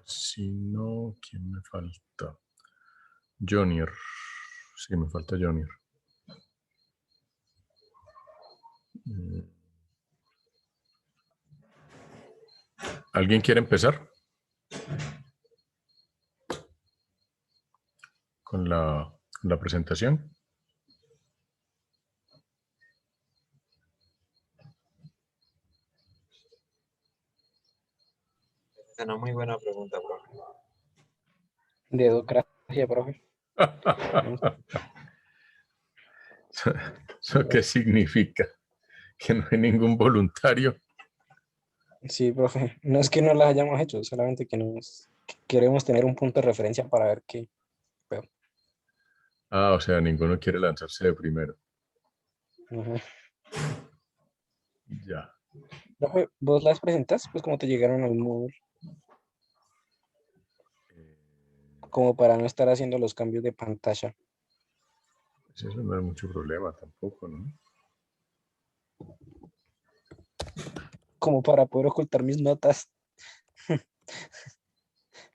Si no, ¿quién me falta? Junior. Sí, me falta Junior. ¿Alguien quiere empezar? Con la presentación. Es una muy buena pregunta, profe. Dedocracia, profe. ¿Eso qué significa? Que no hay ningún voluntario. Sí, profe. No es que no las hayamos hecho, solamente que queremos tener un punto de referencia para ver qué. Ah, o sea, ninguno quiere lanzarse de primero. Ujú. Ya. Profe, ¿vos las presentas? Pues como te llegaron al Moodle, como para no estar haciendo los cambios de pantalla. Pues eso no es mucho problema tampoco, ¿no? Como para poder ocultar mis notas.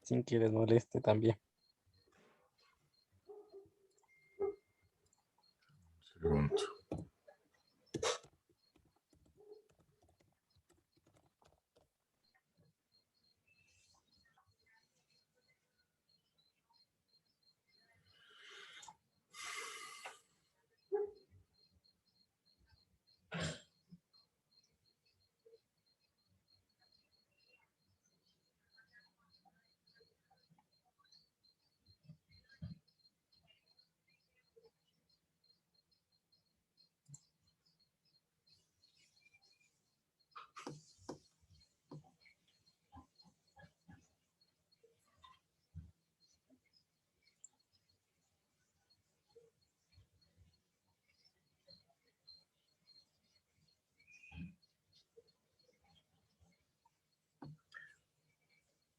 Sin que les moleste también. Segundo.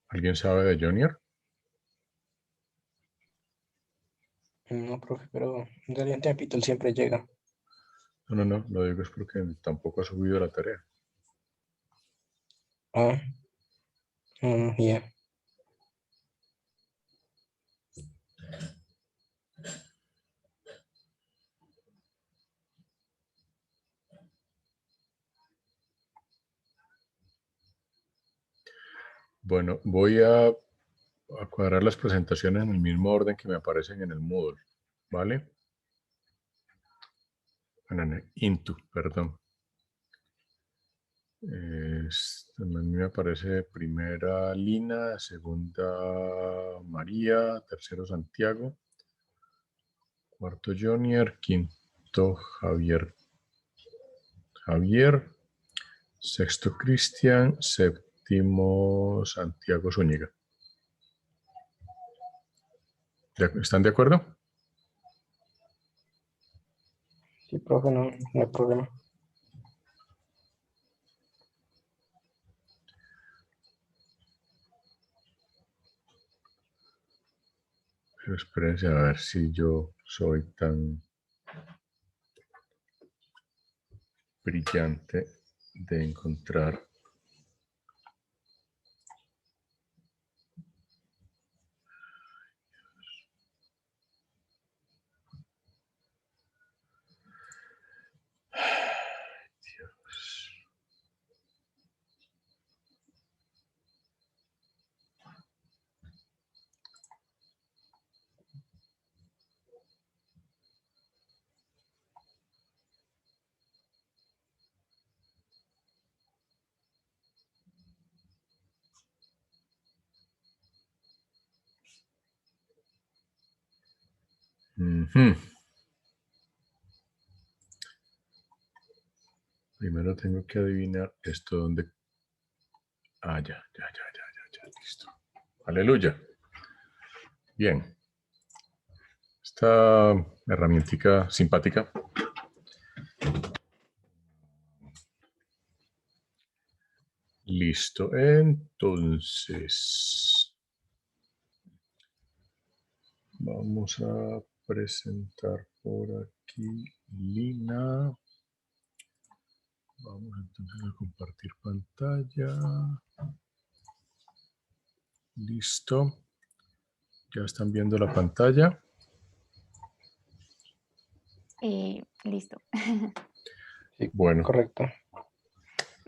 ¿Alguien sabe de Junior? No, profe, pero en realidad Capitol siempre llega. No, lo digo es porque tampoco ha subido la tarea. Ah, ya. Bueno, voy a cuadrar las presentaciones en el mismo orden que me aparecen en el Moodle, ¿vale? Bueno, en el Into, perdón. A mí me aparece primera Lina, segunda María, tercero Santiago, cuarto Junior, quinto Javier, sexto Cristian, séptimo Santiago Zúñiga. ¿Están de acuerdo? Sí, profe, no hay problema. Pero espérense a ver si yo soy tan brillante de encontrar. Ujú. Primero tengo que adivinar esto donde. Ah, ya, listo. Aleluya. Bien. Esta herramientica simpática. Listo. Entonces, vamos a presentar por aquí Lina. Vamos entonces a compartir pantalla. Listo. Ya están viendo la pantalla. Listo. Sí, Bueno, correcto.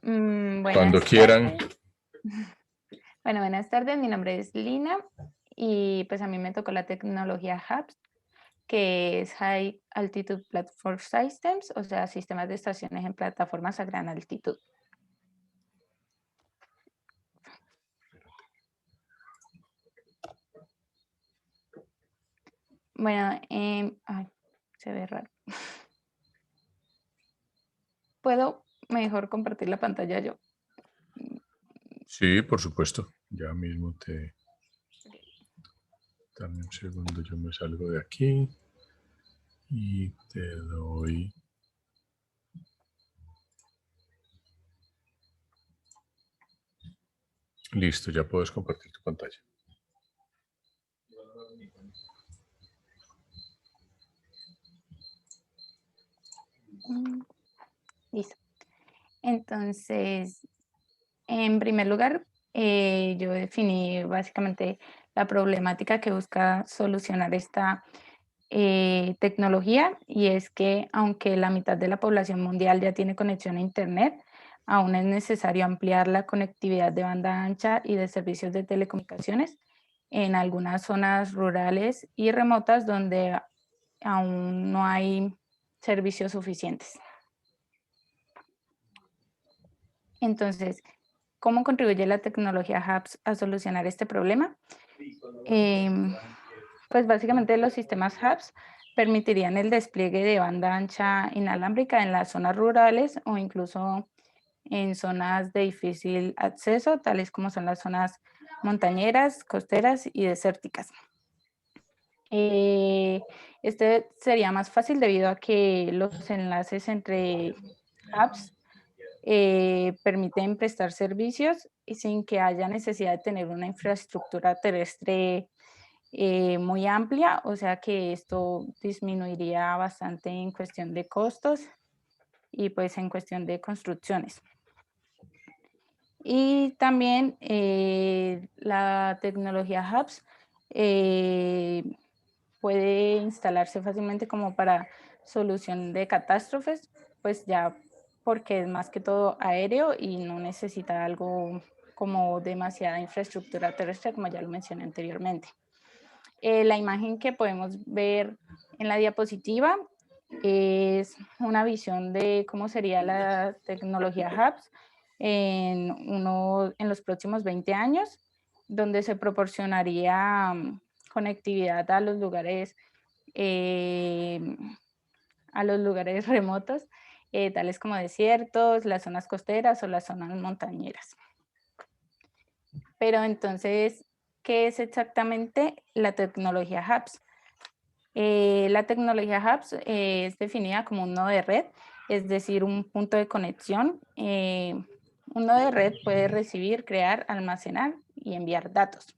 Buenas cuando quieran. tardes. Bueno, buenas tardes. Mi nombre es Lina y pues a mí me tocó la tecnología HAPS, que es High Altitude Platform Systems, o sea, sistemas de estaciones en plataformas a gran altitud. Bueno, ay, se ve raro. ¿Puedo mejor compartir la pantalla yo? Sí, por supuesto. Ya mismo te... Dame un segundo, yo me salgo de aquí y te doy... Listo, ya puedes compartir tu pantalla. Listo. Entonces, en primer lugar, yo definí básicamente la problemática que busca solucionar esta tecnología, y es que aunque la mitad de la población mundial ya tiene conexión a Internet, aún es necesario ampliar la conectividad de banda ancha y de servicios de telecomunicaciones en algunas zonas rurales y remotas donde aún no hay servicios suficientes. Entonces, ¿cómo contribuye la tecnología HAPS a solucionar este problema? Pues básicamente los sistemas HAPS permitirían el despliegue de banda ancha inalámbrica en las zonas rurales o incluso en zonas de difícil acceso, tales como son las zonas montañeras, costeras y desérticas. Este sería más fácil debido a que los enlaces entre apps permiten prestar servicios y sin que haya necesidad de tener una infraestructura terrestre muy amplia, o sea que esto disminuiría bastante en cuestión de costos y pues en cuestión de construcciones. Y también la tecnología HAPS puede instalarse fácilmente como para solución de catástrofes, pues ya porque es más que todo aéreo y no necesita algo como demasiada infraestructura terrestre, como ya lo mencioné anteriormente. La imagen que podemos ver en la diapositiva es una visión de cómo sería la tecnología HAPS en los próximos 20 años, donde se proporcionaría conectividad eh, a los lugares remotos, tales como desiertos, las zonas costeras o las zonas montañeras. Pero entonces, ¿qué es exactamente la tecnología HAPS? La tecnología HAPS es definida como un nodo de red, es decir, un punto de conexión. Un nodo de red puede recibir, crear, almacenar y enviar datos.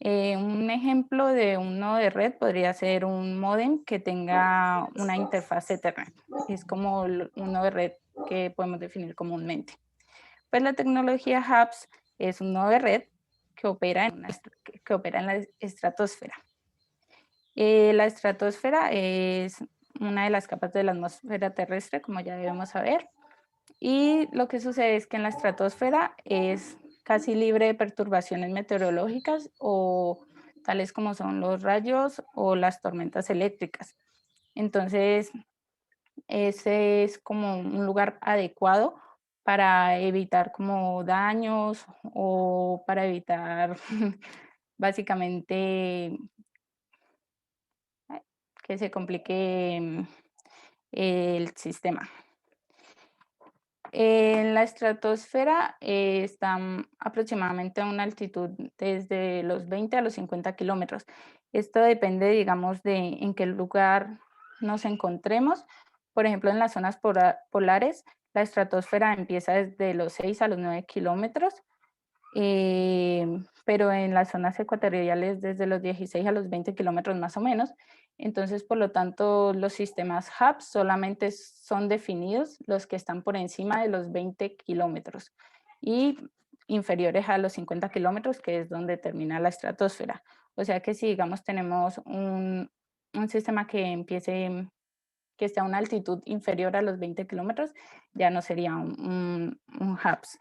Un ejemplo de un nodo de red podría ser un módem que tenga una interfaz Ethernet. Es como un nodo de red que podemos definir comúnmente. Pues la tecnología HAPS es un nodo de red que opera en la estratosfera. La estratosfera es una de las capas de la atmósfera terrestre, como ya debemos saber. Y lo que sucede es que en la estratosfera es casi libre de perturbaciones meteorológicas o tales como son los rayos o las tormentas eléctricas. Entonces, ese es como un lugar adecuado para evitar como daños o para evitar básicamente que se complique el sistema. En la estratosfera están aproximadamente a una altitud desde los 20 a los 50 kilómetros. Esto depende, digamos, de en qué lugar nos encontremos. Por ejemplo, en las zonas polares, la estratosfera empieza desde los 6 a los 9 kilómetros, pero en las zonas ecuatoriales desde los 16 a los 20 kilómetros más o menos. Entonces, por lo tanto, los sistemas HAPS solamente son definidos los que están por encima de los 20 kilómetros. Y inferiores a los 50 kilómetros, que es donde termina la estratosfera. O sea que si, digamos, tenemos un sistema que esté a una altitud inferior a los 20 kilómetros, ya no sería un HAPS.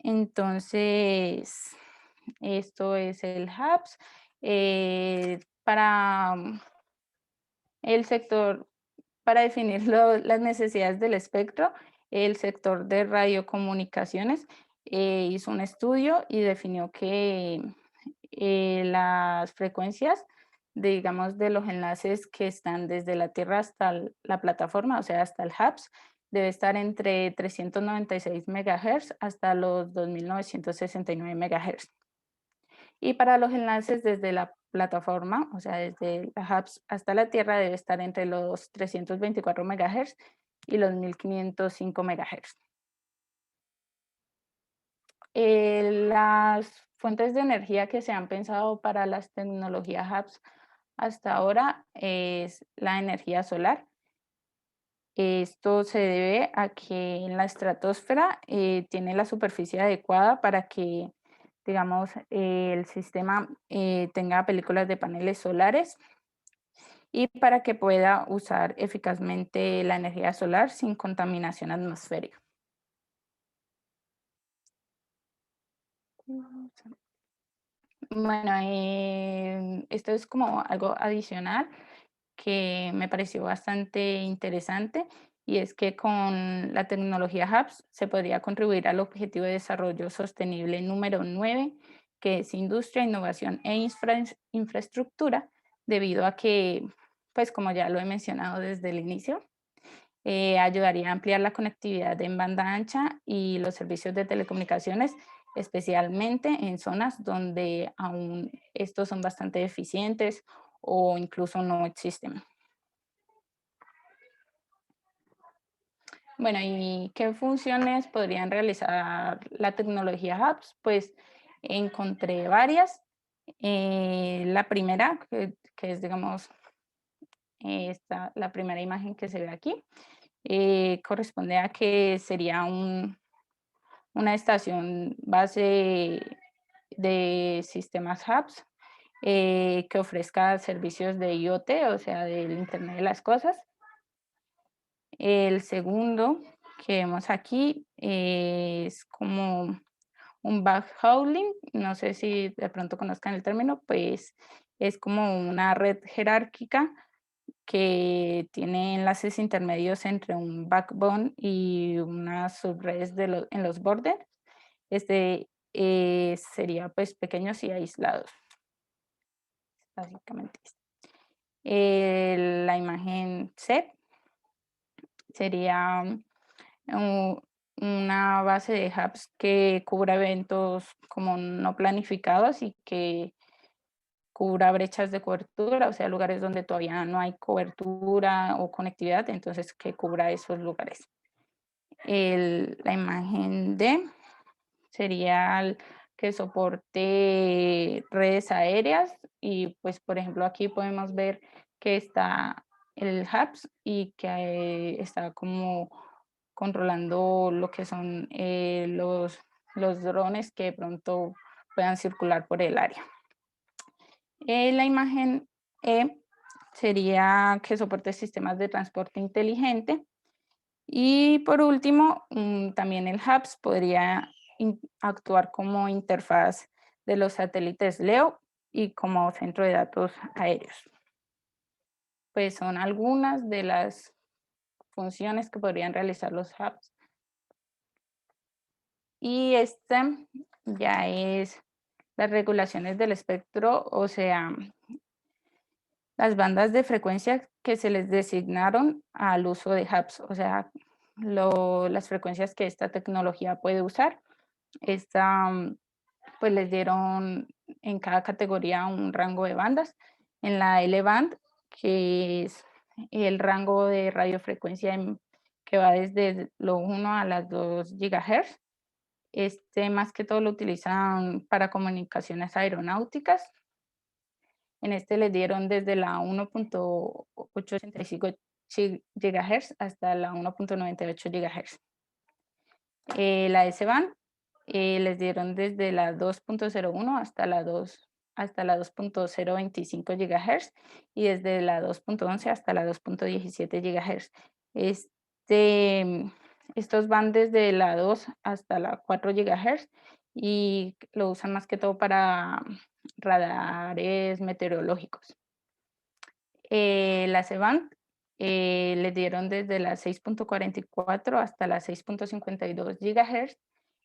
Entonces, esto es el HAPS. Para el sector, para definir las necesidades del espectro, el sector de radiocomunicaciones hizo un estudio y definió que las frecuencias, digamos, de los enlaces que están desde la Tierra hasta la plataforma, o sea, hasta el HAPS, debe estar entre 396 MHz hasta los 2969 MHz. Y para los enlaces desde la plataforma, o sea, desde la HAPS hasta la Tierra, debe estar entre los 324 MHz y los 1505 MHz. Las fuentes de energía que se han pensado para las tecnologías HAPS hasta ahora es la energía solar. Esto se debe a que en la estratosfera tiene la superficie adecuada para que, digamos, el sistema tenga películas de paneles solares y para que pueda usar eficazmente la energía solar sin contaminación atmosférica. Bueno, esto es como algo adicional que me pareció bastante interesante, y es que con la tecnología HAPS se podría contribuir al objetivo de desarrollo sostenible número 9, que es industria, innovación e infraestructura, debido a que, pues como ya lo he mencionado desde el inicio, ayudaría a ampliar la conectividad en banda ancha y los servicios de telecomunicaciones, especialmente en zonas donde aún estos son bastante deficientes o incluso no existen. Bueno, ¿y qué funciones podrían realizar la tecnología HAPS? Pues encontré varias. La primera, que es, digamos, la primera imagen que se ve aquí, corresponde a que sería una estación base de sistemas HAPS que ofrezca servicios de IoT, o sea, del Internet de las Cosas. El segundo que vemos aquí es como un backhauling, no sé si de pronto conozcan el término, pues es como una red jerárquica que tiene enlaces intermedios entre un backbone y unas subredes en los bordes. Sería pues pequeños y aislados, básicamente. La imagen C sería una base de hubs que cubra eventos como no planificados y que cubra brechas de cobertura, o sea, lugares donde todavía no hay cobertura o conectividad, entonces que cubra esos lugares. La imagen D sería que soporte redes aéreas y pues por ejemplo aquí podemos ver que está el HAPS y que está como controlando lo que son los drones que de pronto puedan circular por el área. La imagen E sería que soporte sistemas de transporte inteligente. Y por último, también el HAPS podría actuar como interfaz de los satélites LEO y como centro de datos aéreos. Pues son algunas de las funciones que podrían realizar los HAPS. Y esta ya es las regulaciones del espectro, o sea, las bandas de frecuencia que se les designaron al uso de HAPS, o sea, las frecuencias que esta tecnología puede usar. Pues les dieron en cada categoría un rango de bandas. En la L-band, que es el rango de radiofrecuencia que va desde los 1 a las 2 GHz. Más que todo lo utilizan para comunicaciones aeronáuticas. En les dieron desde la 1.885 GHz hasta la 1.98 GHz. La S-band les dieron desde la 2.01 hasta la 2.025 GHz y desde la 2.11 hasta la 2.17 GHz. Estos van desde la 2 hasta la 4 GHz y lo usan más que todo para radares meteorológicos. La C-band le dieron desde la 6.44 hasta la 6.52 GHz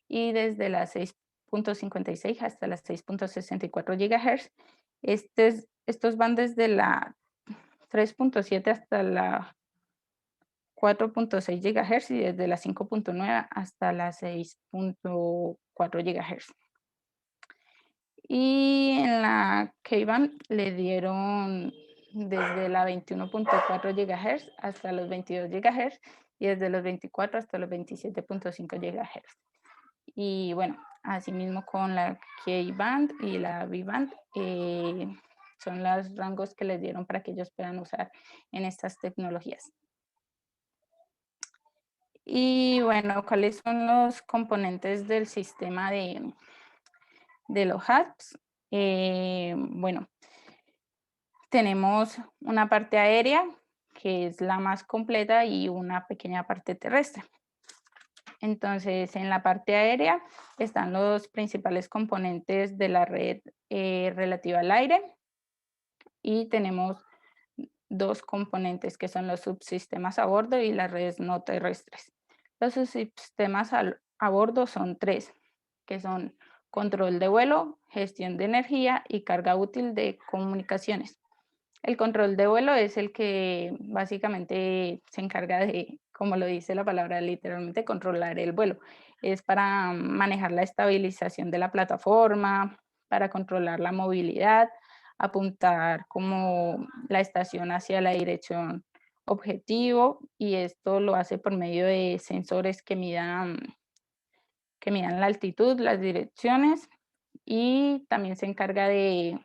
y desde la 6.56 hasta las 6.64 GHz. Estos van desde la 3.7 hasta la 4.6 GHz y desde la 5.9 hasta la 6.4 GHz. Y en la K-band le dieron desde la 21.4 GHz hasta los 22 GHz y desde los 24 hasta los 27.5 GHz. Y bueno, asimismo con la K-band y la V-band son los rangos que les dieron para que ellos puedan usar en estas tecnologías. Y bueno, ¿cuáles son los componentes del sistema de los HAPS? Bueno, tenemos una parte aérea, que es la más completa, y una pequeña parte terrestre. Entonces, en la parte aérea están los principales componentes de la red relativa al aire y tenemos dos componentes que son los subsistemas a bordo y las redes no terrestres. Los subsistemas a bordo son tres, que son control de vuelo, gestión de energía y carga útil de comunicaciones. El control de vuelo es el que básicamente se encarga de, como lo dice la palabra, literalmente controlar el vuelo. Es para manejar la estabilización de la plataforma, para controlar la movilidad, apuntar como la estación hacia la dirección objetivo, y esto lo hace por medio de sensores que midan la altitud, las direcciones, y también se encarga de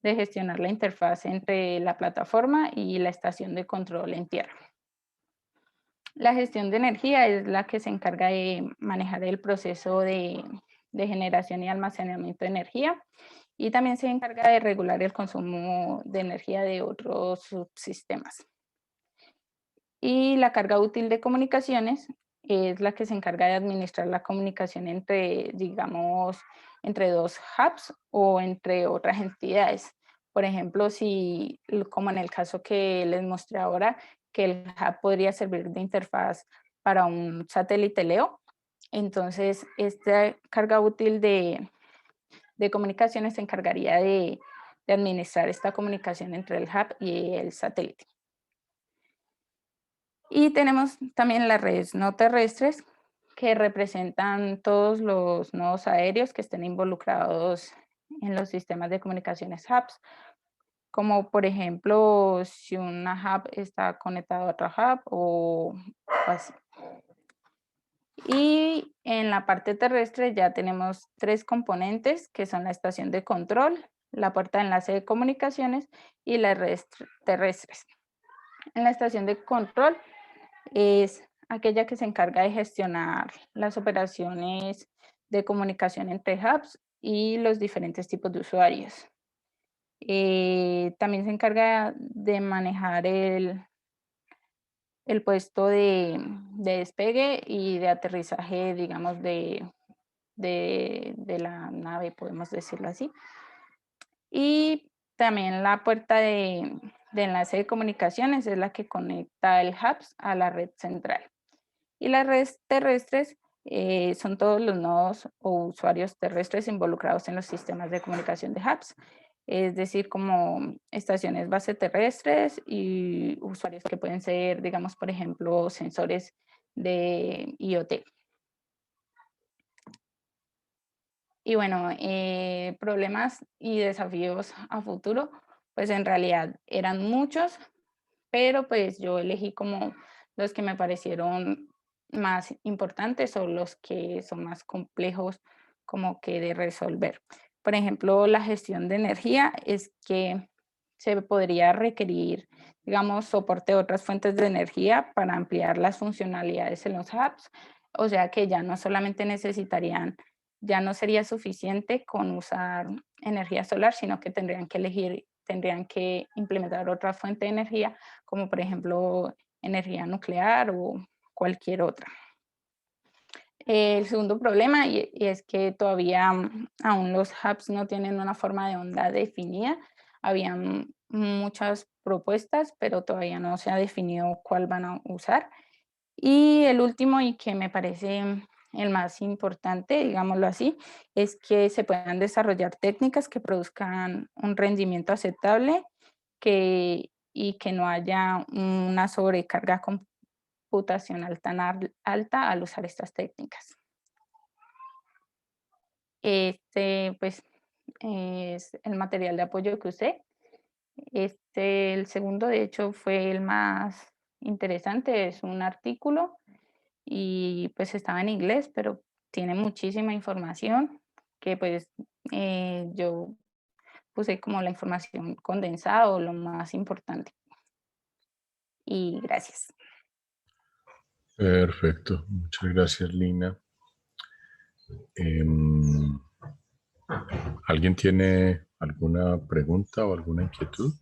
gestionar la interfaz entre la plataforma y la estación de control en tierra. La gestión de energía es la que se encarga de manejar el proceso de generación y almacenamiento de energía, y también se encarga de regular el consumo de energía de otros subsistemas. Y la carga útil de comunicaciones es la que se encarga de administrar la comunicación entre, digamos, entre dos hubs o entre otras entidades. Por ejemplo, como en el caso que les mostré ahora, que el hub podría servir de interfaz para un satélite LEO, entonces esta carga útil de comunicaciones se encargaría de administrar esta comunicación entre el hub y el satélite. Y tenemos también las redes no terrestres, que representan todos los nodos aéreos que estén involucrados en los sistemas de comunicaciones hubs, como por ejemplo si una hub está conectada a otra hub o así. Y en la parte terrestre ya tenemos tres componentes, que son la estación de control, la puerta de enlace de comunicaciones y las redes terrestres. En la estación de control es aquella que se encarga de gestionar las operaciones de comunicación entre hubs y los diferentes tipos de usuarios. También se encarga de manejar el puesto de despegue y de aterrizaje, digamos, de la nave, podemos decirlo así. Y también la puerta de enlace de comunicaciones es la que conecta el hubs a la red central. Y las redes terrestres son todos los nodos o usuarios terrestres involucrados en los sistemas de comunicación de hubs, es decir, como estaciones base terrestres y usuarios que pueden ser, digamos, por ejemplo, sensores de IoT. Y bueno, problemas y desafíos a futuro, pues en realidad eran muchos, pero pues yo elegí como los que me parecieron más importantes o los que son más complejos como que de resolver. Por ejemplo, la gestión de energía es que se podría requerir, digamos, soporte de otras fuentes de energía para ampliar las funcionalidades en los hubs, o sea que ya no solamente necesitarían ya no sería suficiente con usar energía solar, sino que tendrían que implementar otra fuente de energía, como por ejemplo energía nuclear o cualquier otra. El segundo problema y es que todavía aún los hubs no tienen una forma de onda definida. Habían muchas propuestas, pero todavía no se ha definido cuál van a usar. Y el último, y que me parece el más importante, digámoslo así, es que se puedan desarrollar técnicas que produzcan un rendimiento aceptable y que no haya una sobrecarga computacional tan alta al usar estas técnicas. Pues, es el material de apoyo que usé. El segundo, de hecho, fue el más interesante, es un artículo y pues estaba en inglés, pero tiene muchísima información que pues yo puse como la información condensada o lo más importante. Y gracias. Perfecto, muchas gracias, Lina. Em, ¿Alguien tiene alguna pregunta o alguna inquietud?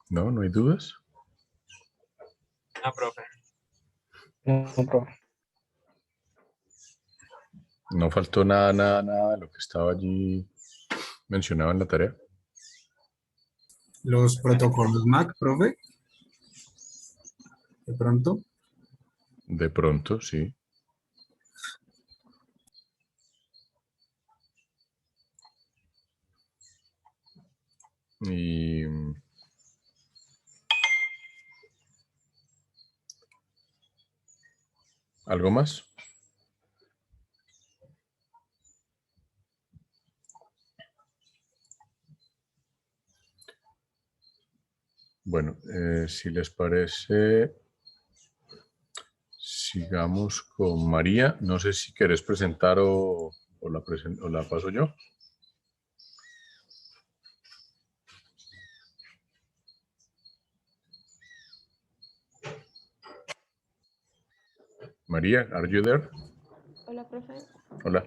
¿No? ¿No hay dudas? No, profe. No, profe. ¿No faltó nada de lo que estaba allí mencionado en la tarea? Los protocolos MAC, profe. De pronto. De pronto, sí. Y ¿algo más? Bueno, si les parece, sigamos con María. No sé si quieres presentar o la paso yo. María, are you there? Hola, profe. Hola.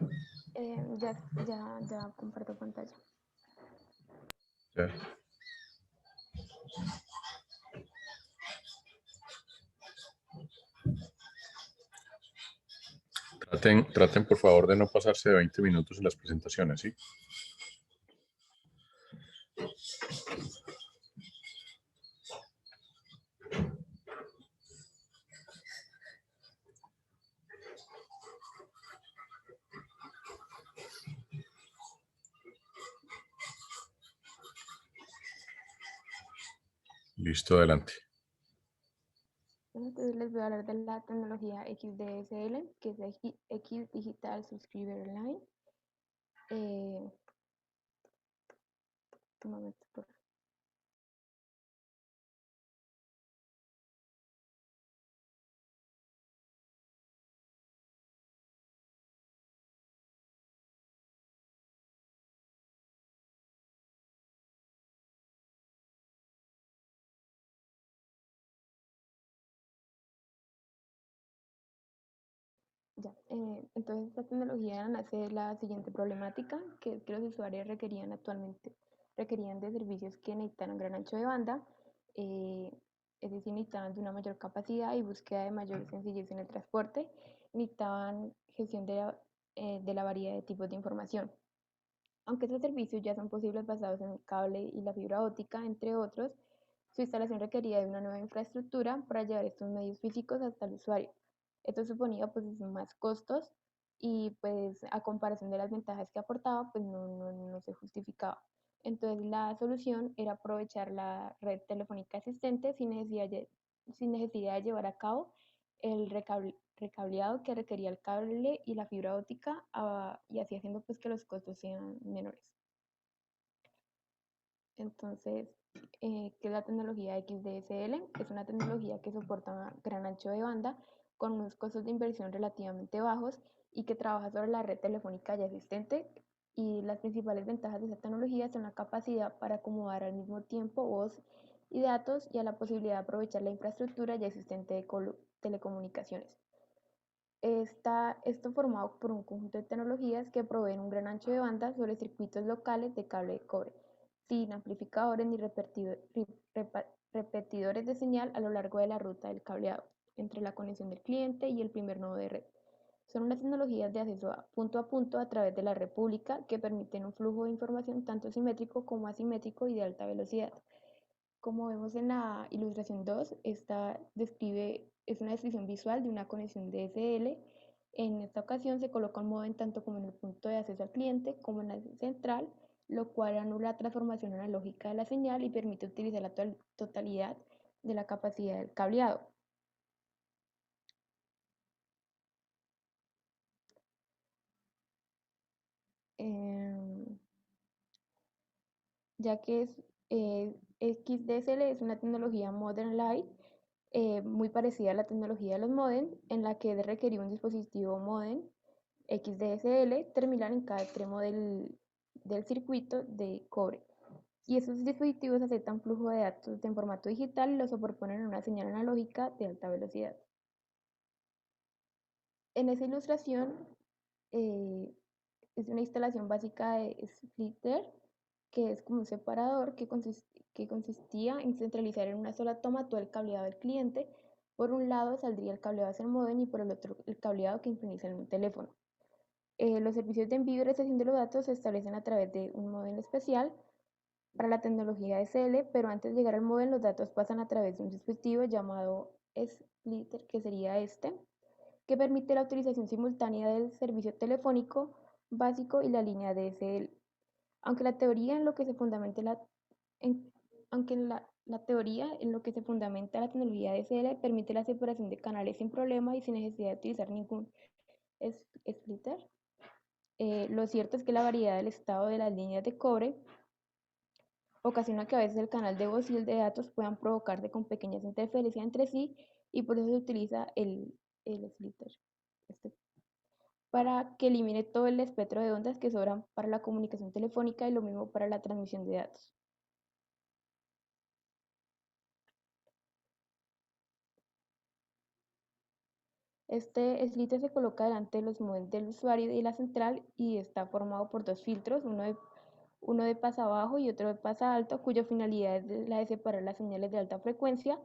Ya comparto pantalla. Ya. Traten por favor de no pasarse de 20 minutos en las presentaciones, ¿sí? Listo, adelante. Bueno, entonces les voy a hablar de la tecnología XDSL, que es X Digital Subscriber Line. Un momento, por favor. Ya, entonces esta tecnología nace de la siguiente problemática, que es que los usuarios requerían de servicios que necesitaran gran ancho de banda, es decir, necesitaban de una mayor capacidad y búsqueda de mayor sencillez en el transporte, necesitaban gestión de la variedad de tipos de información. Aunque estos servicios ya son posibles basados en el cable y la fibra óptica, entre otros, su instalación requería de una nueva infraestructura para llevar estos medios físicos hasta el usuario. Esto suponía pues más costos y pues a comparación de las ventajas que aportaba pues no se justificaba. Entonces la solución era aprovechar la red telefónica existente sin necesidad de llevar a cabo el recableado que requería el cable y la fibra óptica y así haciendo pues que los costos sean menores. Entonces, ¿qué es la tecnología XDSL? Es una tecnología que soporta gran ancho de banda con unos costos de inversión relativamente bajos y que trabaja sobre la red telefónica ya existente. Y las principales ventajas de esta tecnología son la capacidad para acomodar al mismo tiempo voz y datos y a la posibilidad de aprovechar la infraestructura ya existente de telecomunicaciones. Esto formado por un conjunto de tecnologías que proveen un gran ancho de banda sobre circuitos locales de cable de cobre, sin amplificadores ni repetidores de señal a lo largo de la ruta del cableado, entre la conexión del cliente y el primer nodo de red. Son unas tecnologías de acceso a punto a través de la red pública que permiten un flujo de información tanto simétrico como asimétrico y de alta velocidad. Como vemos en la ilustración 2, esta es una descripción visual de una conexión DSL. En esta ocasión se coloca un módem tanto como en el punto de acceso al cliente como en la central, lo cual anula la transformación analógica de la señal y permite utilizar la totalidad de la capacidad del cableado. Ya que XDSL es una tecnología Modern Light muy parecida a la tecnología de los modem, en la que es requerir un dispositivo modem XDSL terminal en cada extremo del circuito de cobre. Y esos dispositivos aceptan flujo de datos en formato digital y los superponen en una señal analógica de alta velocidad. En esa ilustración es una instalación básica de splitter, que es como un separador que consistía en centralizar en una sola toma todo el cableado del cliente. Por un lado saldría el cableado hacia el módem y por el otro el cableado que improvisa en un teléfono. Los servicios de envío y recepción de los datos se establecen a través de un módem especial para la tecnología DSL, pero antes de llegar al módem los datos pasan a través de un dispositivo llamado splitter, que sería que permite la utilización simultánea del servicio telefónico básico y la línea DSL. Aunque la teoría en lo que se fundamenta teoría en lo que se fundamenta la tecnología DSL permite la separación de canales sin problema y sin necesidad de utilizar ningún splitter. Lo cierto es que la variedad del estado de las líneas de cobre ocasiona que a veces el canal de voz y el de datos puedan provocarse con pequeñas interferencias entre sí y por eso se utiliza el splitter para que elimine todo el espectro de ondas que sobran para la comunicación telefónica y lo mismo para la transmisión de datos. Este slitter se coloca delante de los modems del usuario y la central y está formado por dos filtros, uno de pasa bajo y otro de pasa alto, cuya finalidad es la de separar las señales de alta frecuencia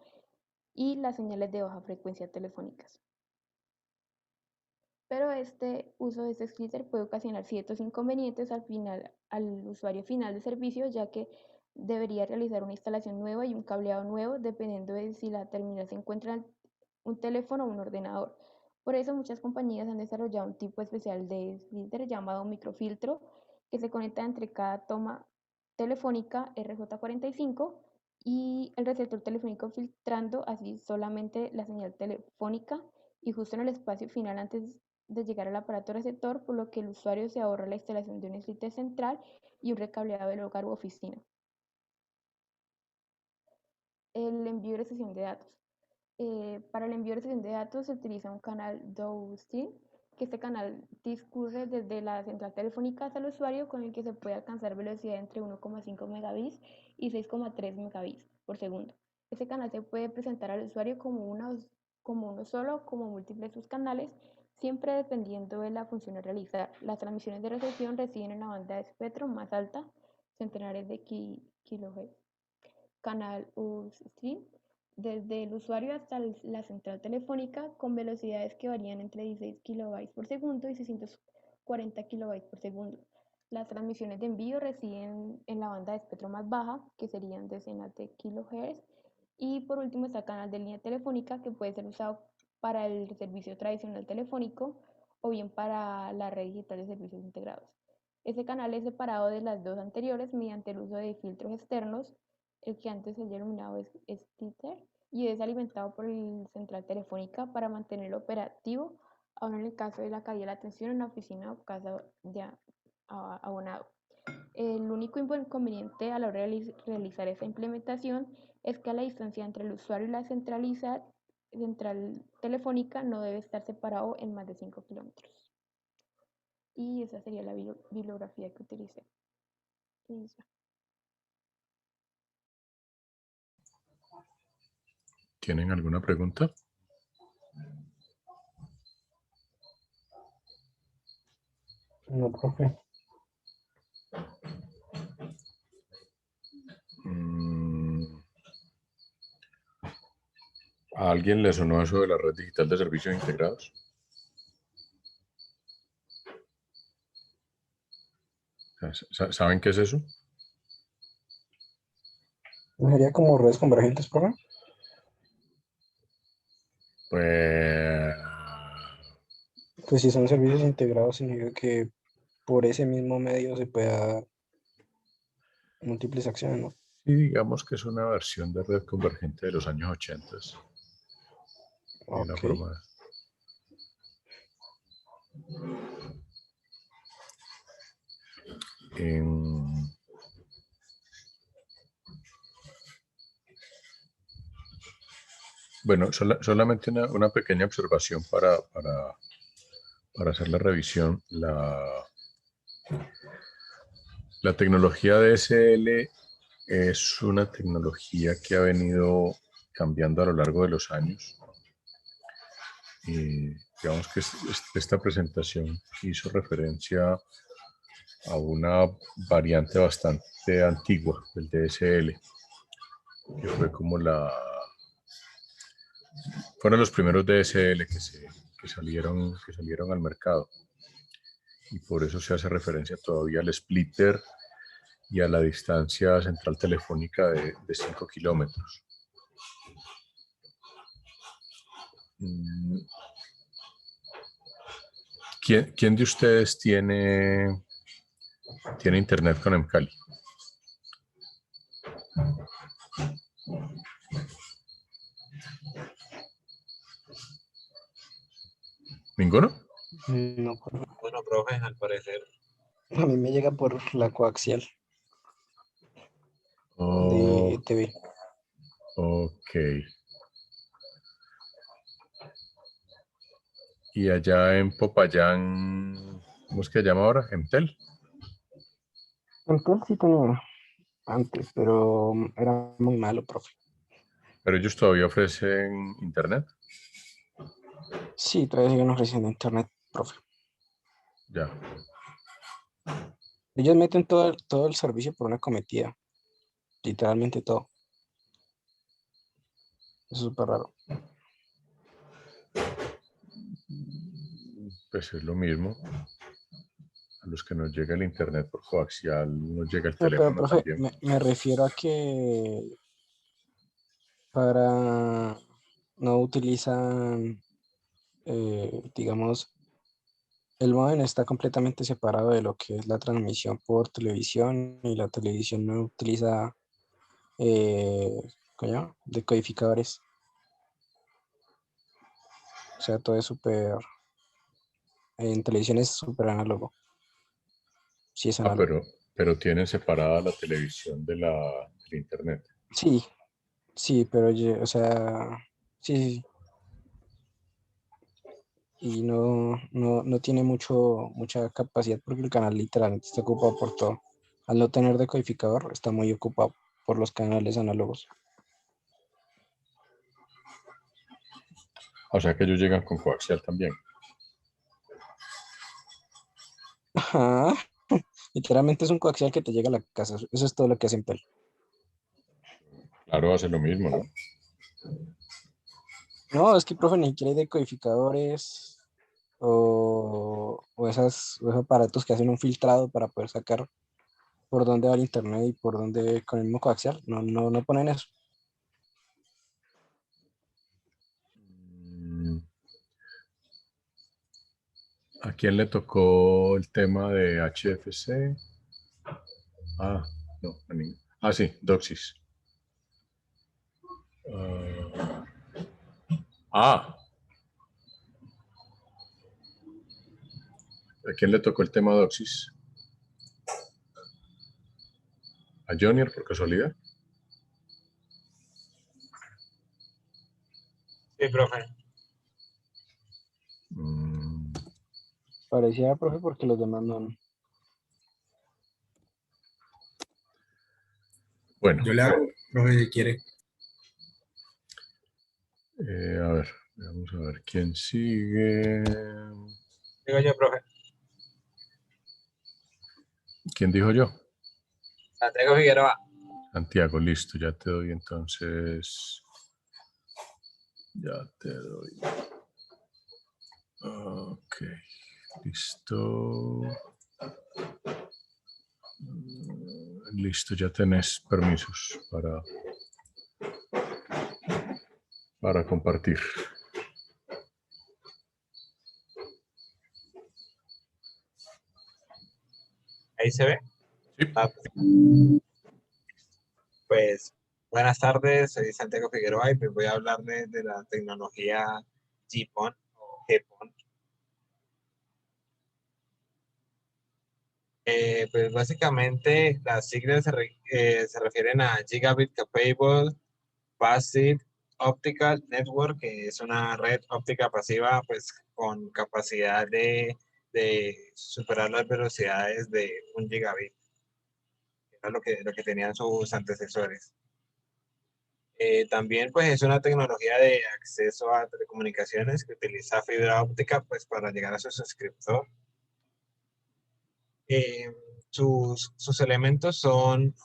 y las señales de baja frecuencia telefónicas. Pero este uso de este slitter puede ocasionar ciertos inconvenientes al usuario final de servicio, ya que debería realizar una instalación nueva y un cableado nuevo, dependiendo de si la terminal se encuentra en un teléfono o un ordenador. Por eso muchas compañías han desarrollado un tipo especial de slitter llamado microfiltro, que se conecta entre cada toma telefónica RJ45 y el receptor telefónico, filtrando así solamente la señal telefónica y justo en el espacio final antes de llegar al aparato receptor, por lo que el usuario se ahorra la instalación de un slitter central y un recableado del hogar u oficina. El envío y recepción de datos. Para el envío y recepción de datos se utiliza un canal downstream, que este canal discurre desde la central telefónica hasta el usuario, con el que se puede alcanzar velocidad entre 1,5 megabits y 6,3 megabits por segundo. Este canal se puede presentar al usuario como uno solo, como múltiples subcanales, siempre dependiendo de la función a realizar. Las transmisiones de recepción reciben en la banda de espectro más alta, centenares de kHz. Canal upstream, desde el usuario hasta la central telefónica, con velocidades que varían entre 16 kilobytes por segundo y 640 kilobytes por segundo. Las transmisiones de envío reciben en la banda de espectro más baja, que serían decenas de kilohertz. Y por último está el canal de línea telefónica, que puede ser usado para el servicio tradicional telefónico o bien para la red digital de servicios integrados. Ese canal es separado de las dos anteriores mediante el uso de filtros externos, el que antes se denominaba splitter, y es alimentado por el central telefónica para mantenerlo operativo, aún en el caso de la caída de la atención en la oficina o casa de abonado. El único inconveniente a la hora de realizar esta implementación es que la distancia entre el usuario y la central telefónica no debe estar separado en más de 5 kilómetros. Y esa sería la bibliografía que utilicé. ¿Tienen alguna pregunta? No, profe. ¿A alguien le sonó eso de la red digital de servicios integrados? ¿Saben qué es eso? ¿No sería como redes convergentes, profe? Pues Pues si son servicios integrados, significa que por ese mismo medio se pueda dar múltiples acciones, ¿no? sí, digamos que es una versión de red convergente de los años 80. Y una Ok. forma. Bueno, solamente una pequeña observación para hacer la revisión. La tecnología DSL es una tecnología que ha venido cambiando a lo largo de los años. Y digamos que esta presentación hizo referencia a una variante bastante antigua del DSL, que fue como fueron los primeros DSL que salieron al mercado. Y por eso se hace referencia todavía al splitter y a la distancia central telefónica de 5 kilómetros. ¿Quién de ustedes tiene internet con Mcali? ¿Ninguno? No, profe. Bueno, profe, al parecer. A mí me llega por la coaxial Oh, de TV. ok. Y allá en Popayán, ¿cómo es que se llama ahora? ¿Emtel? Entel sí tenía antes, pero era muy malo, profe. Pero ellos todavía ofrecen internet. Sí, todavía siguen ofreciendo internet, profe. Ya. Ellos meten todo el servicio por una cometida, literalmente todo. Es súper raro. Pues es lo mismo. A los que nos llega el internet por coaxial, nos llega el Pero, teléfono profe, también. me refiero a que para no utilizan, digamos, el módem está completamente separado de lo que es la transmisión por televisión y la televisión no utiliza eh, ¿cómo se llama? Decodificadores. O sea, todo es súper, en televisión es súper análogo. Sí, es Ah, análogo. pero tienen separada la televisión del internet. Sí, sí, pero o sea, sí, sí, sí. Y no tiene mucha capacidad porque el canal literalmente está ocupado por todo. Al no tener decodificador, está muy ocupado por los canales análogos. O sea que ellos llegan con coaxial también. Ajá. Literalmente es un coaxial que te llega a la casa. Eso es todo lo que hace Impel. Claro, hace lo mismo, ¿no? No, es que, profe, ni siquiera hay decodificadores o esos aparatos que hacen un filtrado para poder sacar por dónde va el internet y por dónde con el mismo coaxial. No ponen eso. Mm, ¿A quién le tocó el tema de HFC? Ah, no, a mí. Ah, sí, Doxis. Ah, ¿a quién le tocó el tema Doxis? ¿A Junior por casualidad? Sí, profe. Mm, Parecía, profe, porque los demás no. bueno, Yo le hago, profe, si quiere. A ver, vamos a ver quién sigue. Digo yo, profe. ¿Quién dijo yo? Santiago Figueroa. Santiago, listo, ya te doy entonces. Ya te doy. Ok, listo. Listo, ya tenés permisos para compartir. Ahí se ve. Sí. Ah, pues buenas tardes, soy Santiago Figueroa y pues voy a hablarles de la tecnología GPON o GPON. Pues básicamente las siglas se refieren a Gigabit Capable Passive Optical Network, que es una red óptica pasiva pues con capacidad de superar las velocidades de 1 gigabit, que era lo que tenían sus antecesores. También pues es una tecnología de acceso a telecomunicaciones que utiliza fibra óptica pues para llegar a su suscriptor. Eh, sus elementos son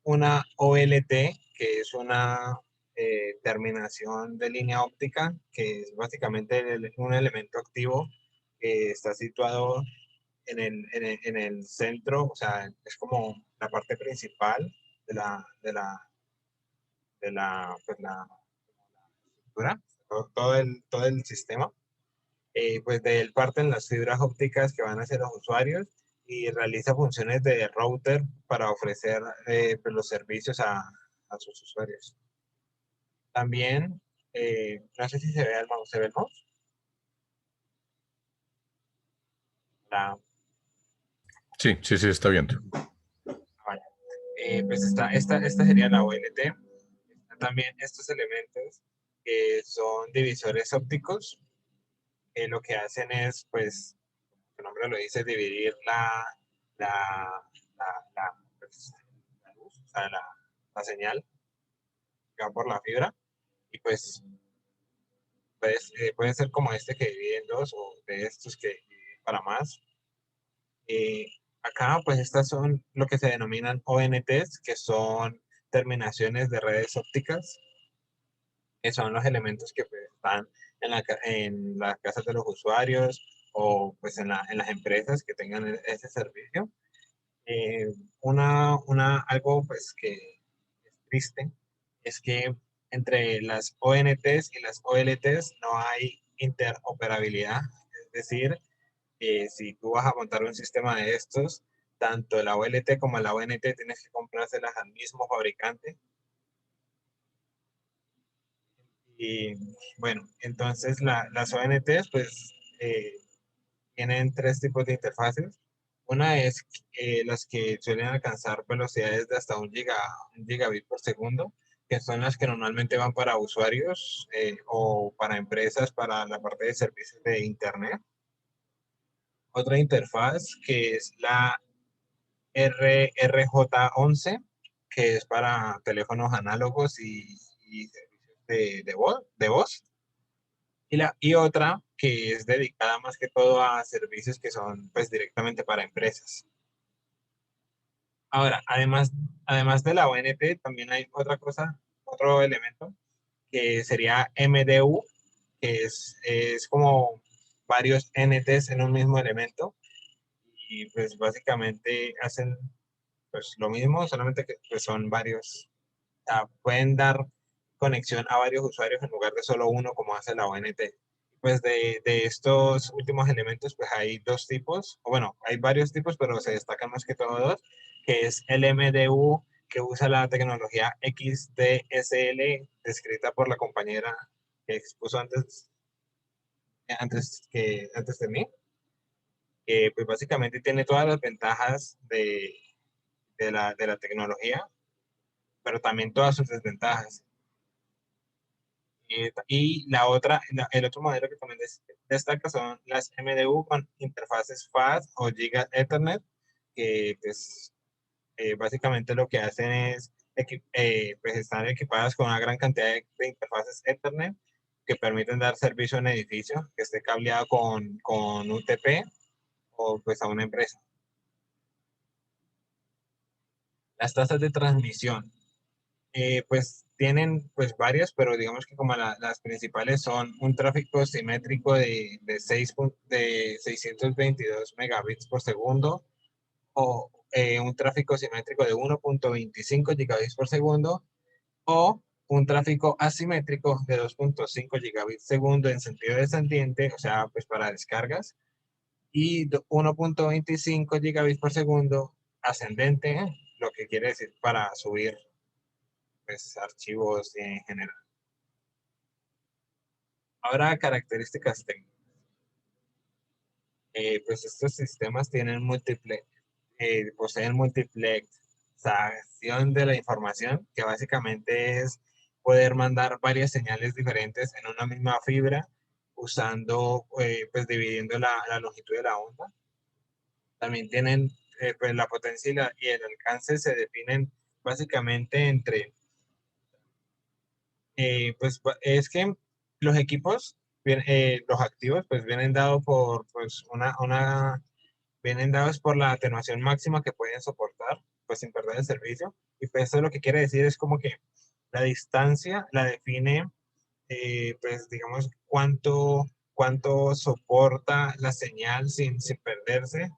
una OLT, que es una terminación de línea óptica, que es básicamente un elemento activo que está situado en el centro, o sea, es como la parte principal de pues estructura, todo el sistema. Pues de él parten las fibras ópticas que van hacia los usuarios y realiza funciones de router para ofrecer pues los servicios a sus usuarios. También, no sé si se ve el mouse, ¿se ve el mouse? La, Sí, está viendo. vale. Pues esta sería la OLT. También estos elementos que son divisores ópticos, lo que hacen es, pues, su nombre lo dice, dividir la, pues, la luz, o sea, la señal que va por la fibra, y pues puede ser como este que divide en dos o de estos que dividen para más. Eh, Acá pues estas son lo que se denominan ONTs, que son terminaciones de redes ópticas, que son los elementos que pues, están en las casas de los usuarios o pues en las empresas que tengan ese servicio. Eh, algo pues que es triste es que entre las ONTs y las OLTs no hay interoperabilidad. Es decir, si tú vas a montar un sistema de estos, tanto la OLT como la ONT tienes que comprárselas al mismo fabricante. Y bueno, entonces las ONTs pues eh, tienen tres tipos de interfaces. Una es las que suelen alcanzar velocidades de hasta un gigabit por segundo, que son las que normalmente van para usuarios o para empresas para la parte de servicios de Internet. Otra interfaz que es la RJ11, que es para teléfonos análogos y servicios de voz. Y otra que es dedicada más que todo a servicios que son pues directamente para empresas. Ahora, además de la ONT, también hay otra cosa, otro elemento, que sería MDU, que es como varios NTs en un mismo elemento, y pues básicamente hacen pues lo mismo, solamente que pues, son varios, pueden dar conexión a varios usuarios en lugar de solo uno como hace la ONT. Pues de estos últimos elementos, pues hay dos tipos, o bueno, hay varios tipos, pero se destacan más que todo dos, que es el MDU, que usa la tecnología XDSL, descrita por la compañera que expuso antes de mí, que pues básicamente tiene todas las ventajas de la tecnología, pero también todas sus desventajas. Y el otro modelo que también destaca son las MDU con interfaces FAST o Giga Ethernet, que pues, básicamente lo que hacen es pues están equipadas con una gran cantidad de interfaces Ethernet que permiten dar servicio a un edificio que esté cableado con UTP o pues a una empresa. Las tasas de transmisión, pues tienen pues varias, pero digamos que como las principales son un tráfico simétrico de 622 megabits por segundo, o un tráfico simétrico de 1.25 gigabits por segundo, o un tráfico asimétrico de 2.5 gigabits segundo en sentido descendiente, o sea, pues para descargas, y 1.25 gigabits por segundo ascendente, lo que quiere decir para subir pues, archivos en general. Ahora, características técnicas. Pues estos sistemas tienen poseen multiplexación de la información, que básicamente es poder mandar varias señales diferentes en una misma fibra, usando, pues dividiendo la longitud de la onda. También tienen, pues la potencia y el alcance se definen básicamente entre, pues es que los equipos, los activos, pues vienen dados por, pues vienen dados por la atenuación máxima que pueden soportar, pues sin perder el servicio. Y pues eso lo que quiere decir es como que la distancia la define, pues digamos, cuánto soporta la señal sin perderse,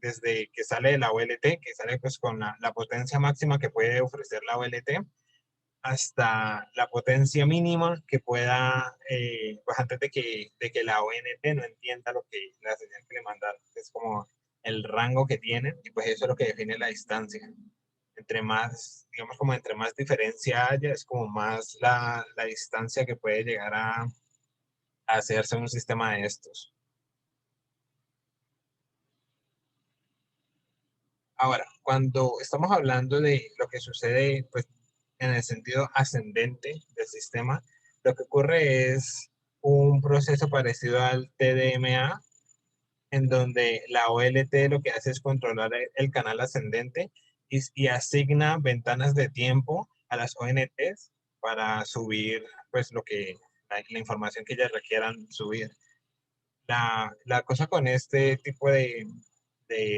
desde que sale de la OLT, que sale pues con la potencia máxima que puede ofrecer la OLT, hasta la potencia mínima que pueda, pues antes de que la ONT no entienda lo que la señal que le mandaron. Es como el rango que tienen, y pues eso es lo que define la distancia. Entre más, digamos, como entre más diferencia haya, es como más la distancia que puede llegar a hacerse un sistema de estos. Ahora, cuando estamos hablando de lo que sucede, pues, en el sentido ascendente del sistema, lo que ocurre es un proceso parecido al TDMA, en donde la OLT lo que hace es controlar el canal ascendente y asigna ventanas de tiempo a las ONTs para subir, pues, la información que ellas requieran subir. La cosa con este tipo de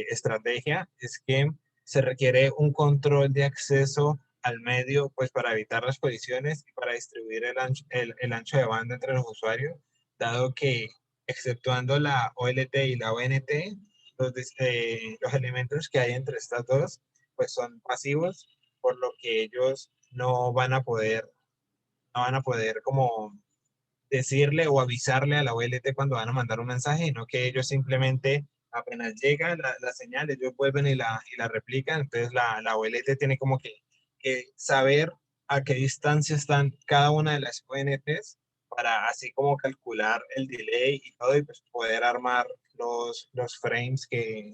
estrategia es que se requiere un control de acceso al medio, pues para evitar las colisiones y para distribuir el ancho de banda entre los usuarios, dado que, exceptuando la OLT y la ONT, los elementos que hay entre estas dos, pues son pasivos, por lo que ellos no van a poder como decirle o avisarle a la OLT cuando van a mandar un mensaje, sino que ellos simplemente, apenas llega la señal, ellos vuelven y la replican. Entonces la OLT tiene como que saber a qué distancia están cada una de las ONTs para así como calcular el delay y todo, y pues poder armar los frames que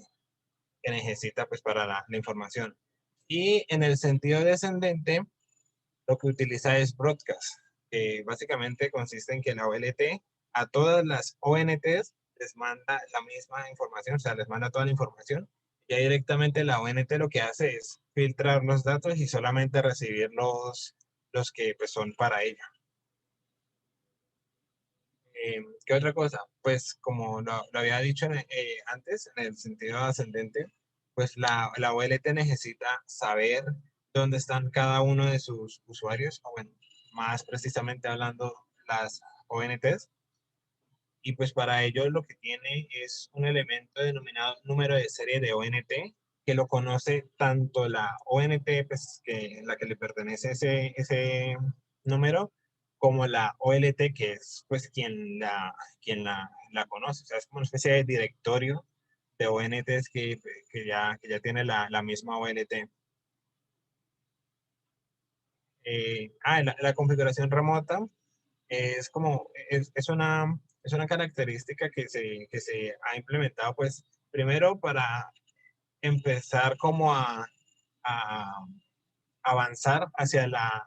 necesita pues para la información. Y en el sentido descendente, lo que utiliza es broadcast, que básicamente consiste en que la OLT a todas las ONTs les manda la misma información, o sea, les manda toda la información. Y ahí directamente la ONT lo que hace es filtrar los datos y solamente recibir los que pues, son para ella. ¿Qué otra cosa? Pues como lo había dicho antes, en el sentido ascendente, pues la OLT necesita saber dónde están cada uno de sus usuarios, o bueno, más precisamente hablando, las ONTs. Y pues para ello lo que tiene es un elemento denominado número de serie de ONT, que lo conoce tanto la ONT, pues la que le pertenece ese número, como la OLT, que es pues quien la conoce. O sea, es como una especie de directorio de ONTs que ya tiene la misma OLT. La configuración remota es una característica que se ha implementado, pues, primero para empezar como a avanzar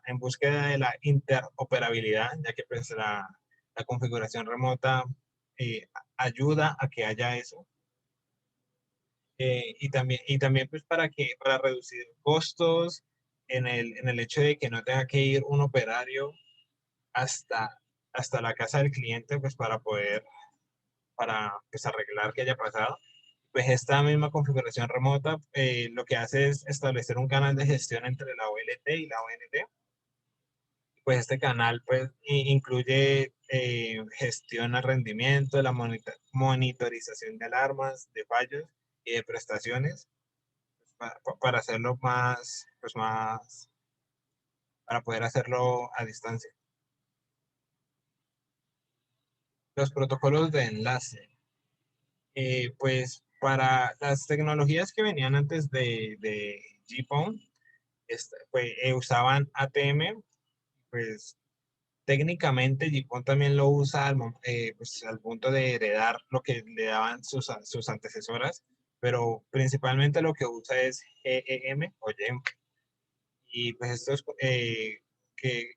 en búsqueda de la interoperabilidad, ya que pues la configuración remota ayuda a que haya eso. Y también pues para reducir costos, en el hecho de que no tenga que ir un operario hasta la casa del cliente, pues para poder, pues, arreglar que haya pasado. Pues esta misma configuración remota lo que hace es establecer un canal de gestión entre la OLT y la ONT. Pues este canal pues incluye gestión al rendimiento, la monitorización de alarmas, de fallos y de prestaciones para hacerlo más, pues más, para poder hacerlo a distancia. Los protocolos de enlace. Pues para las tecnologías que venían antes de GPON, pues, usaban ATM, pues técnicamente GPON también lo usa pues, al punto de heredar lo que le daban sus antecesoras, pero principalmente lo que usa es GEM o GEM. Y pues esto es que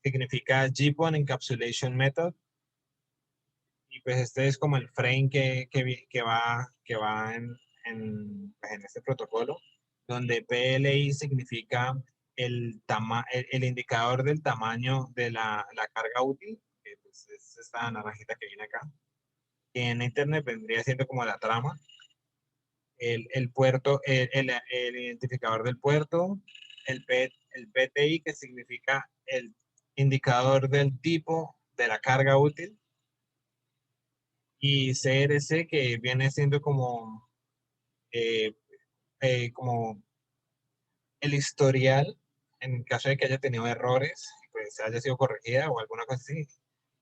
significa GPON Encapsulation Method. Y pues este es como el frame que va pues, en este protocolo, donde PLI significa el indicador del tamaño de la carga útil, que pues, es esta naranjita que viene acá, que en Internet vendría siendo como la trama, el puerto, el identificador del puerto, el PTI, que significa el indicador del tipo de la carga útil, y CRC, que viene siendo eh, como el historial en caso de que haya tenido errores, pues haya sido corregida o alguna cosa así,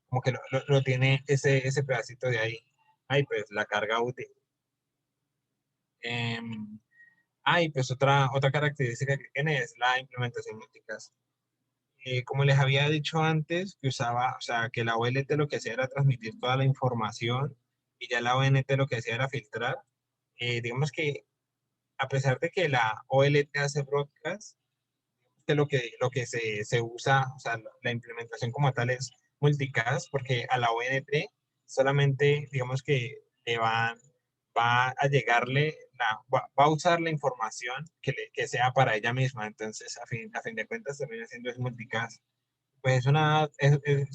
como que lo tiene ese pedacito de ahí. Ahí pues la carga útil. Y pues otra característica que tiene es la implementación multicast. Como les había dicho antes, que usaba, o sea, que la OLT lo que hacía era transmitir toda la información y ya la ONT lo que hacía era filtrar. Digamos que a pesar de que la OLT hace broadcast, que lo que se usa, o sea, la implementación como tal es multicast, porque a la ONT solamente, digamos que va a llegarle, va a usar la información que sea para ella misma. Entonces, a fin de cuentas, termina siendo es multicast. Pues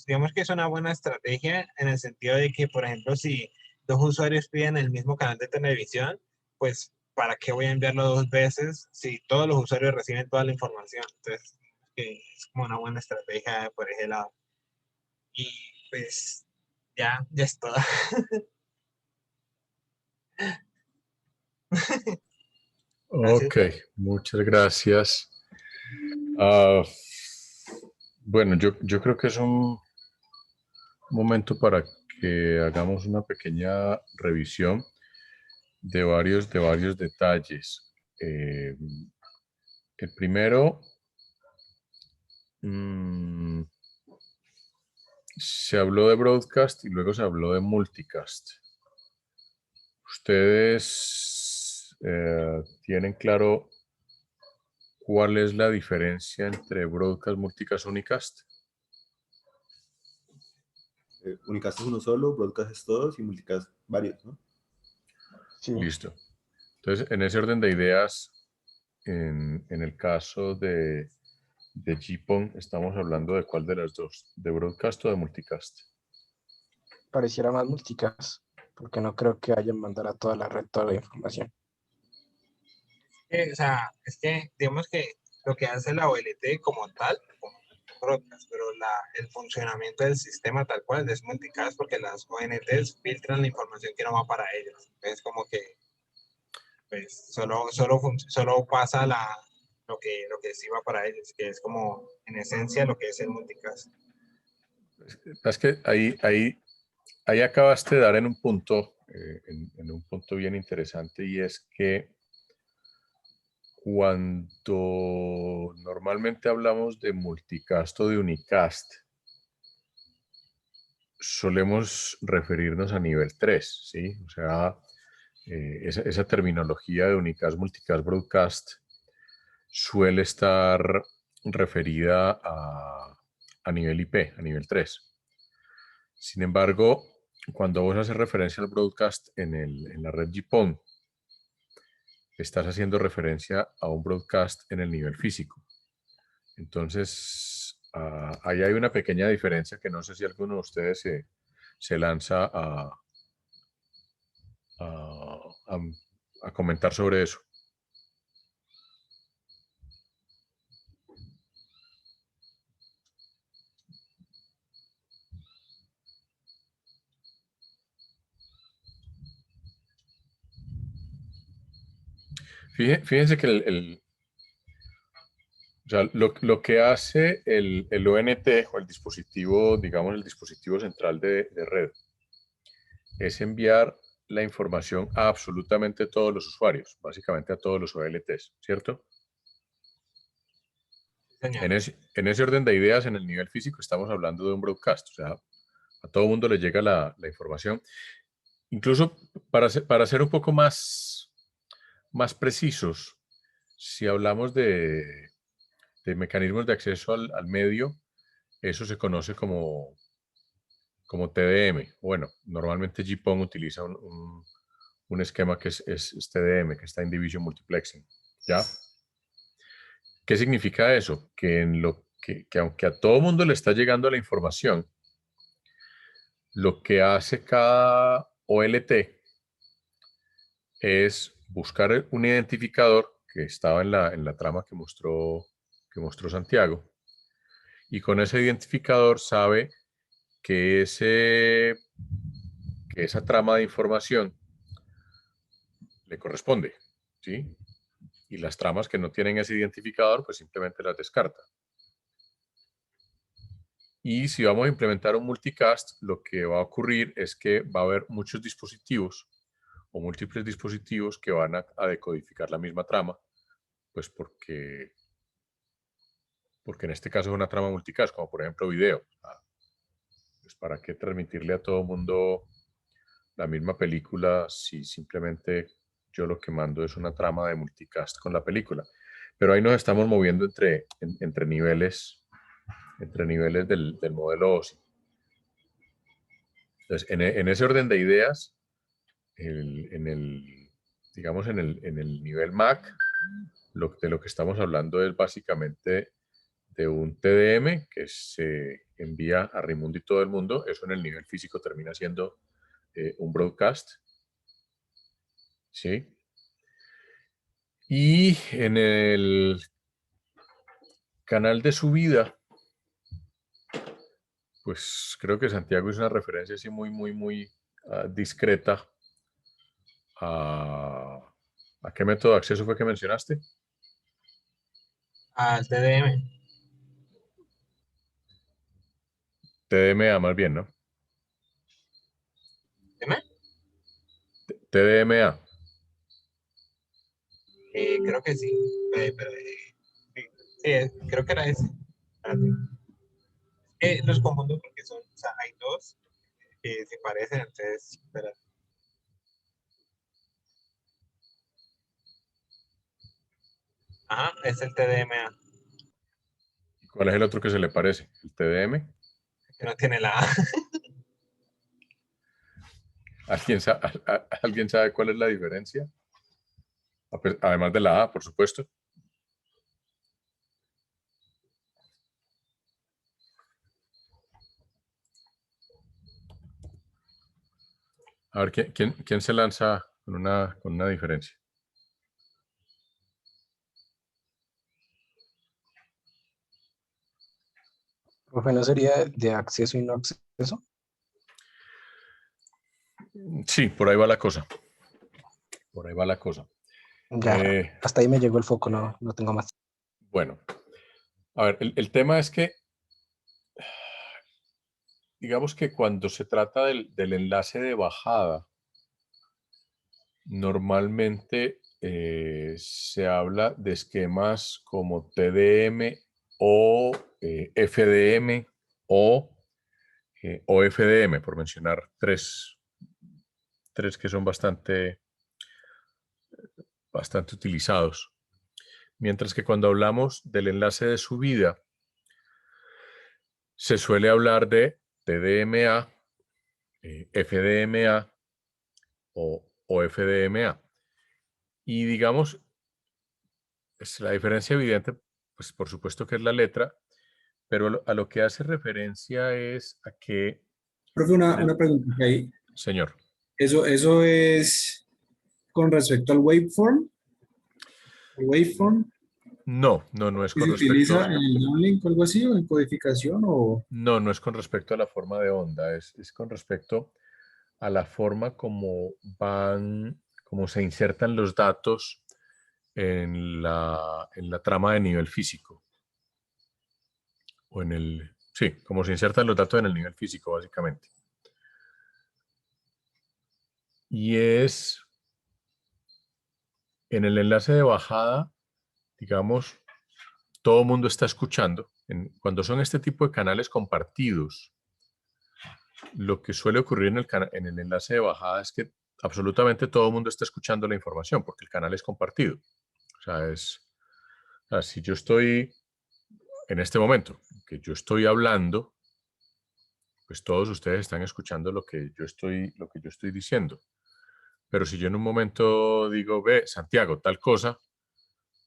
digamos que es una buena estrategia en el sentido de que, por ejemplo, si dos usuarios piden el mismo canal de televisión, pues ¿para qué voy a enviarlo dos veces si todos los usuarios reciben toda la información? Entonces, es como una buena estrategia por ese lado. Y pues ya es todo. Gracias. Ok, muchas gracias. Ah, bueno, yo creo que es un momento para que hagamos una pequeña revisión de varios detalles. El primero, se habló de broadcast y luego se habló de multicast. ¿Ustedes tienen claro cuál es la diferencia entre broadcast, multicast, unicast? Unicast es uno solo, broadcast es todos y multicast varios, ¿no? Sí, Listo. Entonces, en ese orden de ideas, en el caso de GPON, estamos hablando de cuál de las dos, de broadcast o de multicast. pareciera más multicast, porque no creo que vayan a mandar a toda la red toda la información. O sea, es que digamos que lo que hace la OLT como tal, como broadcast, pero el funcionamiento del sistema tal cual es multicast, porque las ONTs filtran la información que no va para ellos. Es como que pues solo pasa lo que sí va para ellos, que es como en esencia lo que es el multicast. Es que ahí acabaste de dar en un punto, en un punto bien interesante, y es que cuando normalmente hablamos de multicast o de unicast, solemos referirnos a nivel 3, ¿sí? O sea, esa terminología de unicast, multicast, broadcast suele estar referida a nivel IP, a nivel 3. Sin embargo, cuando vos haces referencia al broadcast en la red GPON, estás haciendo referencia a un broadcast en el nivel físico. Entonces, ahí hay una pequeña diferencia que no sé si alguno de ustedes se lanza a, a comentar sobre eso. Fíjense que o sea, lo que hace el ONT o el dispositivo, digamos, el dispositivo central de red, es enviar la información a absolutamente todos los usuarios, básicamente a todos los OLTs, ¿cierto? Señor. En ese orden de ideas, en el nivel físico, estamos hablando de un broadcast, o sea, a todo mundo le llega la información. Incluso para ser un poco más precisos, si hablamos de mecanismos de acceso al medio, eso se conoce como TDM. Bueno, normalmente GPON utiliza un esquema que es TDM, que está en Division Multiplexing, ¿ya? ¿Qué significa eso? Que aunque a todo mundo le está llegando la información, lo que hace cada OLT es buscar un identificador que estaba en la trama que mostró Santiago, y con ese identificador sabe que esa trama de información le corresponde, ¿sí? Y las tramas que no tienen ese identificador, pues simplemente las descarta. Y si vamos a implementar un multicast, lo que va a ocurrir es que va a haber muchos dispositivos o múltiples dispositivos que van a decodificar la misma trama, pues porque en este caso es una trama multicast, como por ejemplo video. Pues ¿para qué transmitirle a todo mundo la misma película si simplemente yo lo que mando es una trama de multicast con la película? Pero ahí nos estamos moviendo entre niveles del modelo OSI. Entonces, en ese orden de ideas, digamos en el nivel MAC, de lo que estamos hablando es básicamente de un TDM que se envía a Raimundo y todo el mundo. Eso en el nivel físico termina siendo un broadcast, ¿sí? Y en el canal de subida, pues creo que Santiago hizo una referencia así muy discreta ¿a qué método de acceso fue que mencionaste? Al TDM. TDMA más bien, ¿no? ¿Dime? TDMA. Creo que sí. Sí, creo que era ese. Los confundo porque son, o sea, hay dos que se parecen, entonces, espérate. Ajá, es el TDMA, ¿Y cuál es el otro que se le parece? ¿El TDM? que no tiene la A. ¿Alguien sabe cuál es la diferencia? Además de la A, por supuesto. A ver, ¿quién se lanza con una diferencia? Profe, ¿no sería de acceso y no acceso? Sí, por ahí va la cosa. Por ahí va la cosa. Ya, hasta ahí me llegó el foco, no tengo más. Bueno, a ver, el tema es que, digamos que cuando se trata del enlace de bajada, normalmente se habla de esquemas como TDM o FDM o FDM, por mencionar tres que son bastante utilizados. Mientras que cuando hablamos del enlace de subida, se suele hablar de TDMA, FDMA o FDMA. Y digamos, la diferencia evidente pues por supuesto que es la letra, pero a lo que hace referencia es a que, Profe, una pregunta ahí. señor, ¿Eso es con respecto al waveform? ¿El waveform no es que con se respecto, utiliza en el downlink o algo así, o en codificación? O... no es con respecto a la forma de onda, es con respecto a la forma como se insertan los datos en la trama de nivel físico. Sí, como se insertan los datos en el nivel físico, básicamente. Y es en el enlace de bajada, digamos, todo el mundo está escuchando. Cuando son este tipo de canales compartidos, lo que suele ocurrir en el enlace de bajada es que absolutamente todo el mundo está escuchando la información porque el canal es compartido. O sea, si yo estoy en este momento, que yo estoy hablando, pues todos ustedes están escuchando lo que yo estoy diciendo. Pero si yo en un momento digo, ve, Santiago, tal cosa,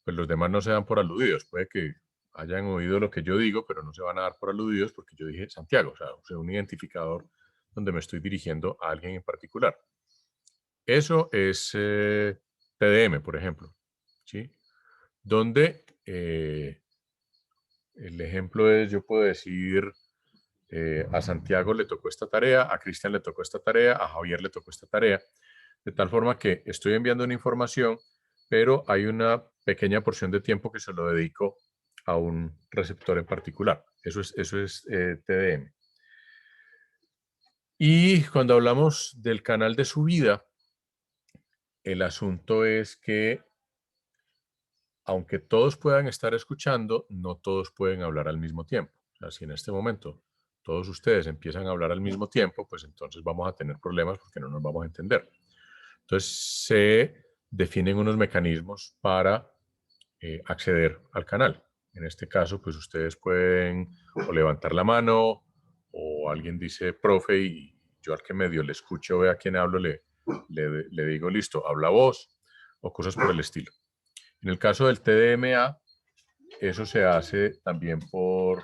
pues los demás no se dan por aludidos. Puede que hayan oído lo que yo digo, pero no se van a dar por aludidos porque yo dije Santiago, o sea, un identificador donde me estoy dirigiendo a alguien en particular. Eso es TDM, por ejemplo, ¿sí? Donde el ejemplo es, yo puedo decir, a Santiago le tocó esta tarea, a Cristian le tocó esta tarea, a Javier le tocó esta tarea, de tal forma que estoy enviando una información, pero hay una pequeña porción de tiempo que se lo dedico a un receptor en particular. Eso es TDM. Y cuando hablamos del canal de subida, el asunto es que aunque todos puedan estar escuchando, no todos pueden hablar al mismo tiempo. O sea, si en este momento todos ustedes empiezan a hablar al mismo tiempo, pues entonces vamos a tener problemas porque no nos vamos a entender. Entonces se definen unos mecanismos para acceder al canal. En este caso, pues ustedes pueden o levantar la mano o alguien dice profe y yo al que medio le escucho, ve a quién hablo, le digo listo, habla vos o cosas por el estilo. En el caso del TDMA, eso se hace también por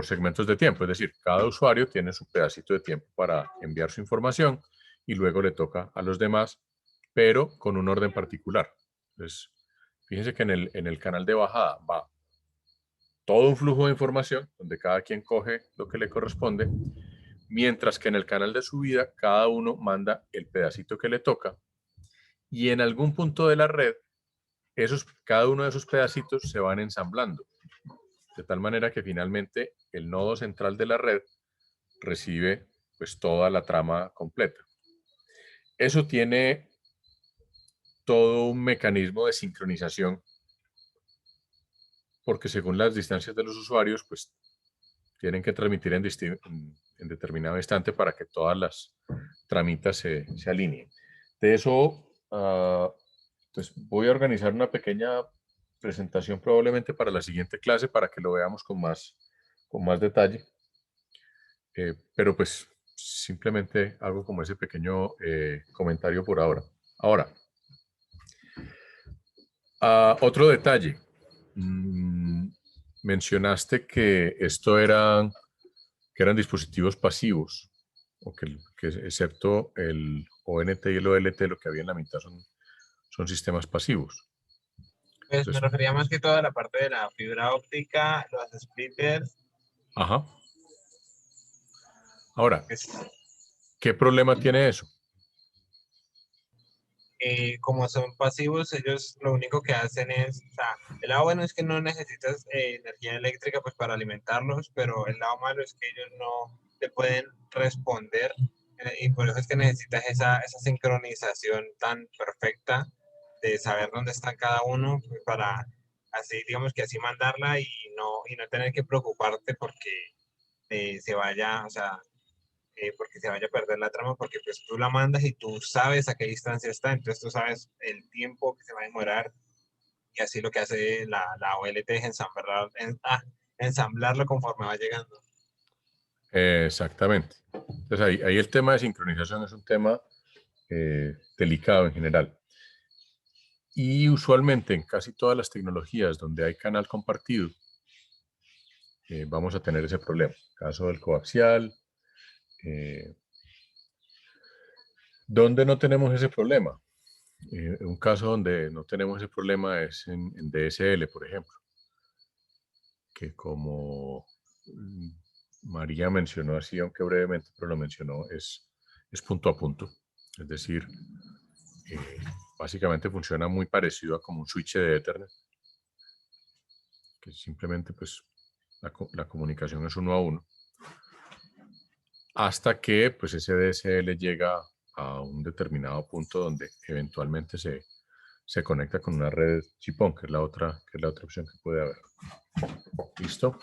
segmentos de tiempo, es decir, cada usuario tiene su pedacito de tiempo para enviar su información y luego le toca a los demás, pero con un orden particular. Entonces, fíjense que en el canal de bajada va todo un flujo de información donde cada quien coge lo que le corresponde, mientras que en el canal de subida cada uno manda el pedacito que le toca y en algún punto de la red cada uno de esos pedacitos se van ensamblando, de tal manera que finalmente el nodo central de la red recibe pues toda la trama completa. Eso tiene todo un mecanismo de sincronización, porque según las distancias de los usuarios, pues tienen que transmitir en determinado instante para que todas las tramitas se alineen. De eso, pues voy a organizar una pequeña presentación probablemente para la siguiente clase para que lo veamos con más detalle. Pero pues simplemente hago como ese pequeño comentario por ahora. Ahora, otro detalle. Mencionaste que eran dispositivos pasivos, o que excepto el ONT y el OLT, lo que había en la mitad son sistemas pasivos. Pues me refería más que todo a la parte de la fibra óptica, los splitters. Ajá. Ahora, Pues, ¿qué problema tiene eso? como son pasivos, ellos lo único que hacen es, o sea, el lado bueno es que no necesitas energía eléctrica pues para alimentarlos, pero el lado malo es que ellos no te pueden responder y por eso es que necesitas esa sincronización tan perfecta de saber dónde está cada uno pues, para así, digamos que así mandarla y no tener que preocuparte porque se vaya, o sea, porque se vaya a perder la trama, porque pues tú la mandas y tú sabes a qué distancia está, entonces tú sabes el tiempo que se va a demorar y así lo que hace la OLT es ensamblarlo conforme va llegando. Exactamente. Entonces ahí el tema de sincronización es un tema delicado en general. Y usualmente en casi todas las tecnologías donde hay canal compartido, vamos a tener ese problema. Caso del coaxial. ¿Dónde no tenemos ese problema? Un caso donde no tenemos ese problema es en DSL, por ejemplo, que como María mencionó así, aunque brevemente, pero lo mencionó, es punto a punto. Es decir, básicamente funciona muy parecido a como un switch de Ethernet, que simplemente pues la comunicación es uno a uno, hasta que pues ese DSL llega a un determinado punto donde eventualmente se conecta con una red chipón, que es la otra opción que puede haber. ¿Listo?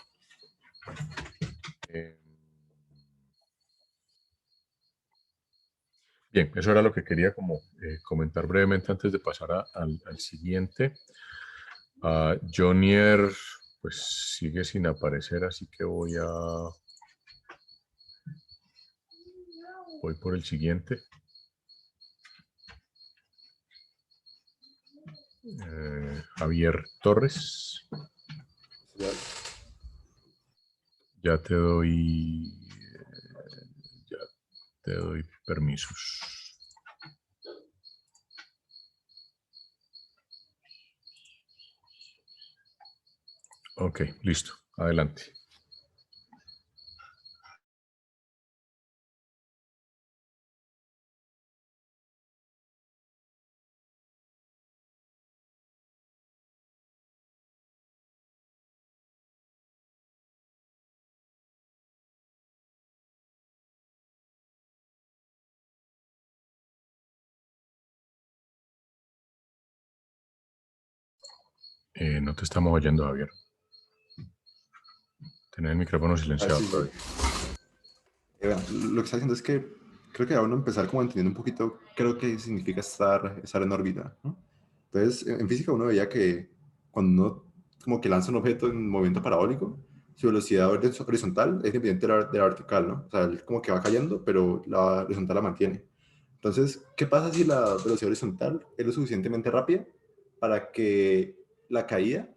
Bien, eso era lo que quería como comentar brevemente antes de pasar al siguiente. Jonier pues sigue sin aparecer, así que voy por el siguiente. Javier Torres. Ya te doy permisos. Ok, listo. Adelante. No te estamos oyendo, Javier. Tener el micrófono silenciado. Sí. Bueno, lo que está diciendo es que creo que va a uno empezar como entendiendo un poquito qué es lo que significa estar en órbita, ¿no? Entonces, en física uno veía que cuando uno como que lanza un objeto en movimiento parabólico, su velocidad horizontal es independiente de la vertical, ¿no? O sea, él como que va cayendo, pero la horizontal la mantiene. Entonces, ¿qué pasa si la velocidad horizontal es lo suficientemente rápida para que la caída,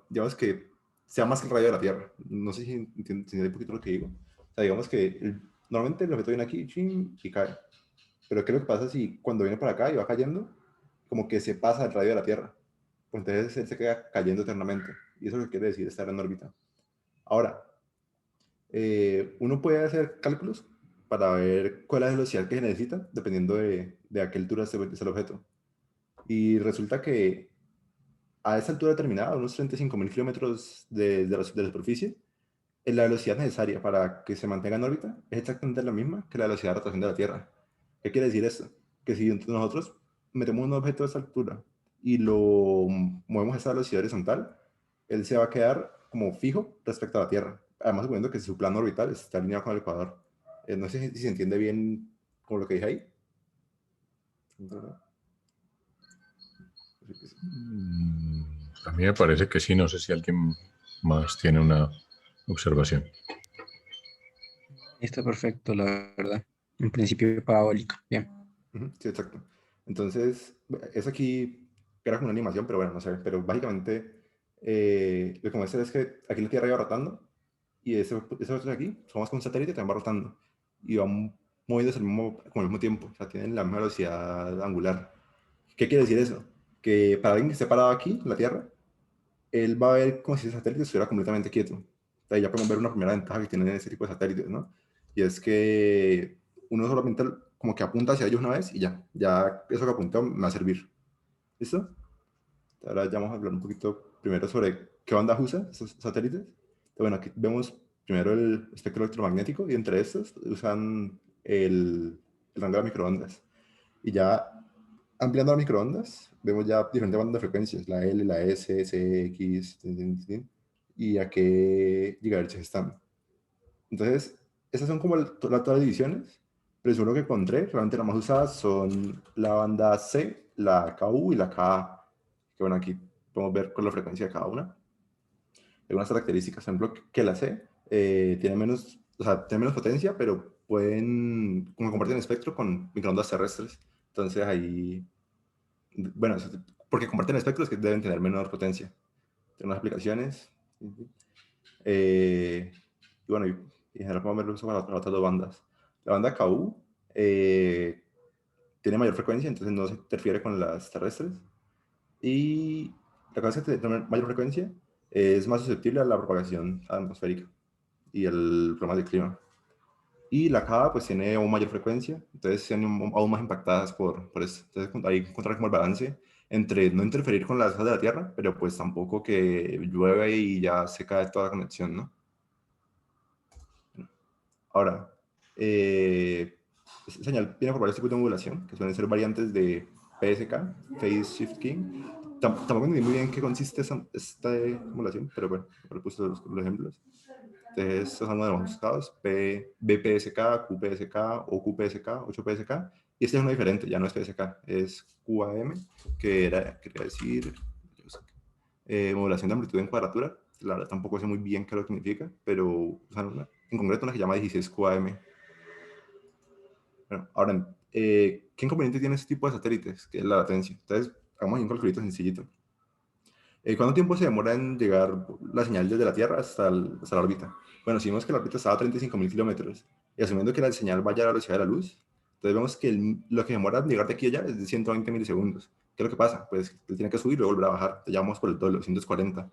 digamos que sea más que el radio de la Tierra? No sé si entiende un poquito lo que digo. O sea, digamos que normalmente el objeto viene aquí chin, y cae. Pero ¿qué es lo que pasa si cuando viene para acá y va cayendo, como que se pasa el radio de la Tierra? Pues entonces él se queda cayendo eternamente. Y eso es lo que quiere decir estar en órbita. Ahora, uno puede hacer cálculos para ver cuál es la velocidad que se necesita, dependiendo de a qué altura es el objeto. Y resulta que a esa altura determinada, unos 35.000 kilómetros de la superficie, la velocidad necesaria para que se mantenga en órbita es exactamente la misma que la velocidad de rotación de la Tierra. ¿Qué quiere decir esto? Que si nosotros metemos un objeto a esa altura y lo movemos a esa velocidad horizontal, él se va a quedar como fijo respecto a la Tierra. Además, suponiendo que su plano orbital está alineado con el ecuador. No sé si se entiende bien con lo que dije ahí. A mí me parece que sí, no sé si alguien más tiene una observación. Está perfecto, la verdad. En principio parabólico. Bien. Sí, exacto. Entonces, eso aquí era como una animación, pero bueno, no sé. Pero básicamente, lo que muestra es que aquí la Tierra iba rotando y ese otro de aquí, somos con un satélite, también va rotando y van moviéndose con el mismo tiempo. O sea, tienen la misma velocidad angular. ¿Qué quiere decir eso? Que para alguien que esté parado aquí, en la Tierra, él va a ver como si ese satélite estuviera completamente quieto. O sea, ya podemos ver una primera ventaja que tienen ese tipo de satélites, ¿no? Y es que uno solamente como que apunta hacia ellos una vez y ya eso que apuntó me va a servir. ¿Listo? Ahora ya vamos a hablar un poquito primero sobre qué bandas usan esos satélites. Bueno, aquí vemos primero el espectro electromagnético y entre estos usan el rango de las microondas. Y ya ampliando las microondas, vemos ya diferentes bandas de frecuencias, la L, la S, C, X, y a qué gigahertz están. Entonces, esas son como todas las divisiones, pero según lo que encontré, realmente las más usadas son la banda C, la KU y la KA, que bueno, aquí podemos ver con la frecuencia de cada una. Algunas características, por ejemplo, que la C tiene menos, o sea, tiene menos potencia, pero pueden, como comparten espectro con microondas terrestres. Entonces ahí bueno, porque comparten espectros que deben tener menor potencia. Tienen unas aplicaciones. Y bueno, y en general podemos verlo uso para otras dos bandas. La banda KU tiene mayor frecuencia, entonces no se interfiere con las terrestres. Y la cosa es que tiene mayor frecuencia es más susceptible a la propagación atmosférica y el problema del clima. Y la cava pues tiene aún mayor frecuencia, entonces son aún más impactadas por eso. Entonces ahí encontrar como el balance entre no interferir con las cosas de la Tierra, pero pues tampoco que llueve y ya se cae toda la conexión, ¿no? Ahora, esta señal viene por varios tipos de modulación, que suelen ser variantes de PSK, Phase Shift Keying. Tampoco entendí muy bien qué consiste esta modulación, pero bueno, le puse los ejemplos. Entonces, estos son los más buscados, BPSK, QPSK, OQPSK, 8PSK. Y este es uno diferente, ya no es PSK, es QAM, que quería decir modulación de amplitud en cuadratura. La verdad tampoco sé muy bien qué lo significa, pero en concreto una que se llama 16QAM. Bueno, ahora, ¿qué inconveniente tiene este tipo de satélites? Que es la latencia. Entonces, hagamos un calculito sencillito. ¿Cuánto tiempo se demora en llegar la señal desde la Tierra hasta la órbita? Bueno, si vemos que la órbita estaba a 35.000 kilómetros y asumiendo que la señal vaya a la velocidad de la luz, entonces vemos que lo que demora en llegar de aquí a allá es de 120 milisegundos. ¿Qué es lo que pasa? Pues él tiene que subir y luego volver a bajar. Ya vamos por el doble, 240.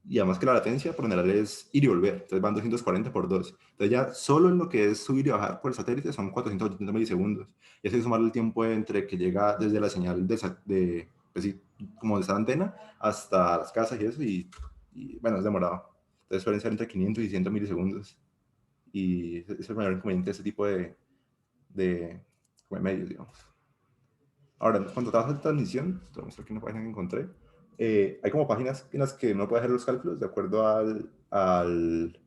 Y además que la latencia por general es ir y volver. Entonces van 240 por 2. Entonces ya solo en lo que es subir y bajar por el satélite son 480 milisegundos. Y eso es sumarle el tiempo entre que llega desde la señal pues sí, como de esa antena hasta las casas y eso. Y bueno, es demorado. Entonces suelen ser entre 500 y 100 milisegundos. Y ese es el mayor inconveniente de este tipo de medios, digamos. Ahora, cuando trabajas de transmisión, te voy a mostrar aquí una página que encontré. Hay como páginas en las que uno puede hacer los cálculos de acuerdo al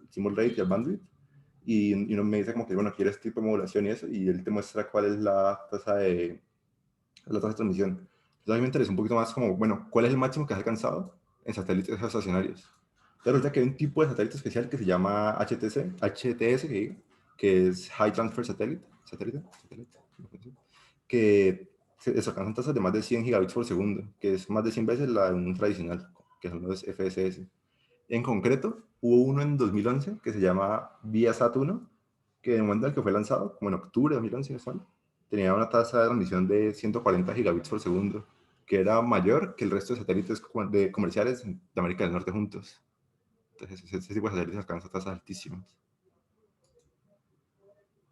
symbol rate y al bandwidth. Y uno me dice como que, bueno, quiere este tipo de modulación y eso, y él te muestra cuál es la tasa de transmisión. Entonces a mí me interesa un poquito más como, bueno, ¿cuál es el máximo que has alcanzado en satélites estacionarios? Entonces resulta que hay un tipo de satélite especial que se llama HTS, que es High Transfer Satellite, que se alcanzan tasas de más de 100 gigabits por segundo, que es más de 100 veces la de un tradicional, que son los FSS. En concreto, hubo uno en 2011 que se llama Viasat-1, que en el momento en el que fue lanzado, como en octubre de 2011, tenía una tasa de transmisión de 140 gigabits por segundo, que era mayor que el resto de satélites comerciales de América del Norte juntos. Entonces, ese tipo de satélites alcanza tasas altísimas.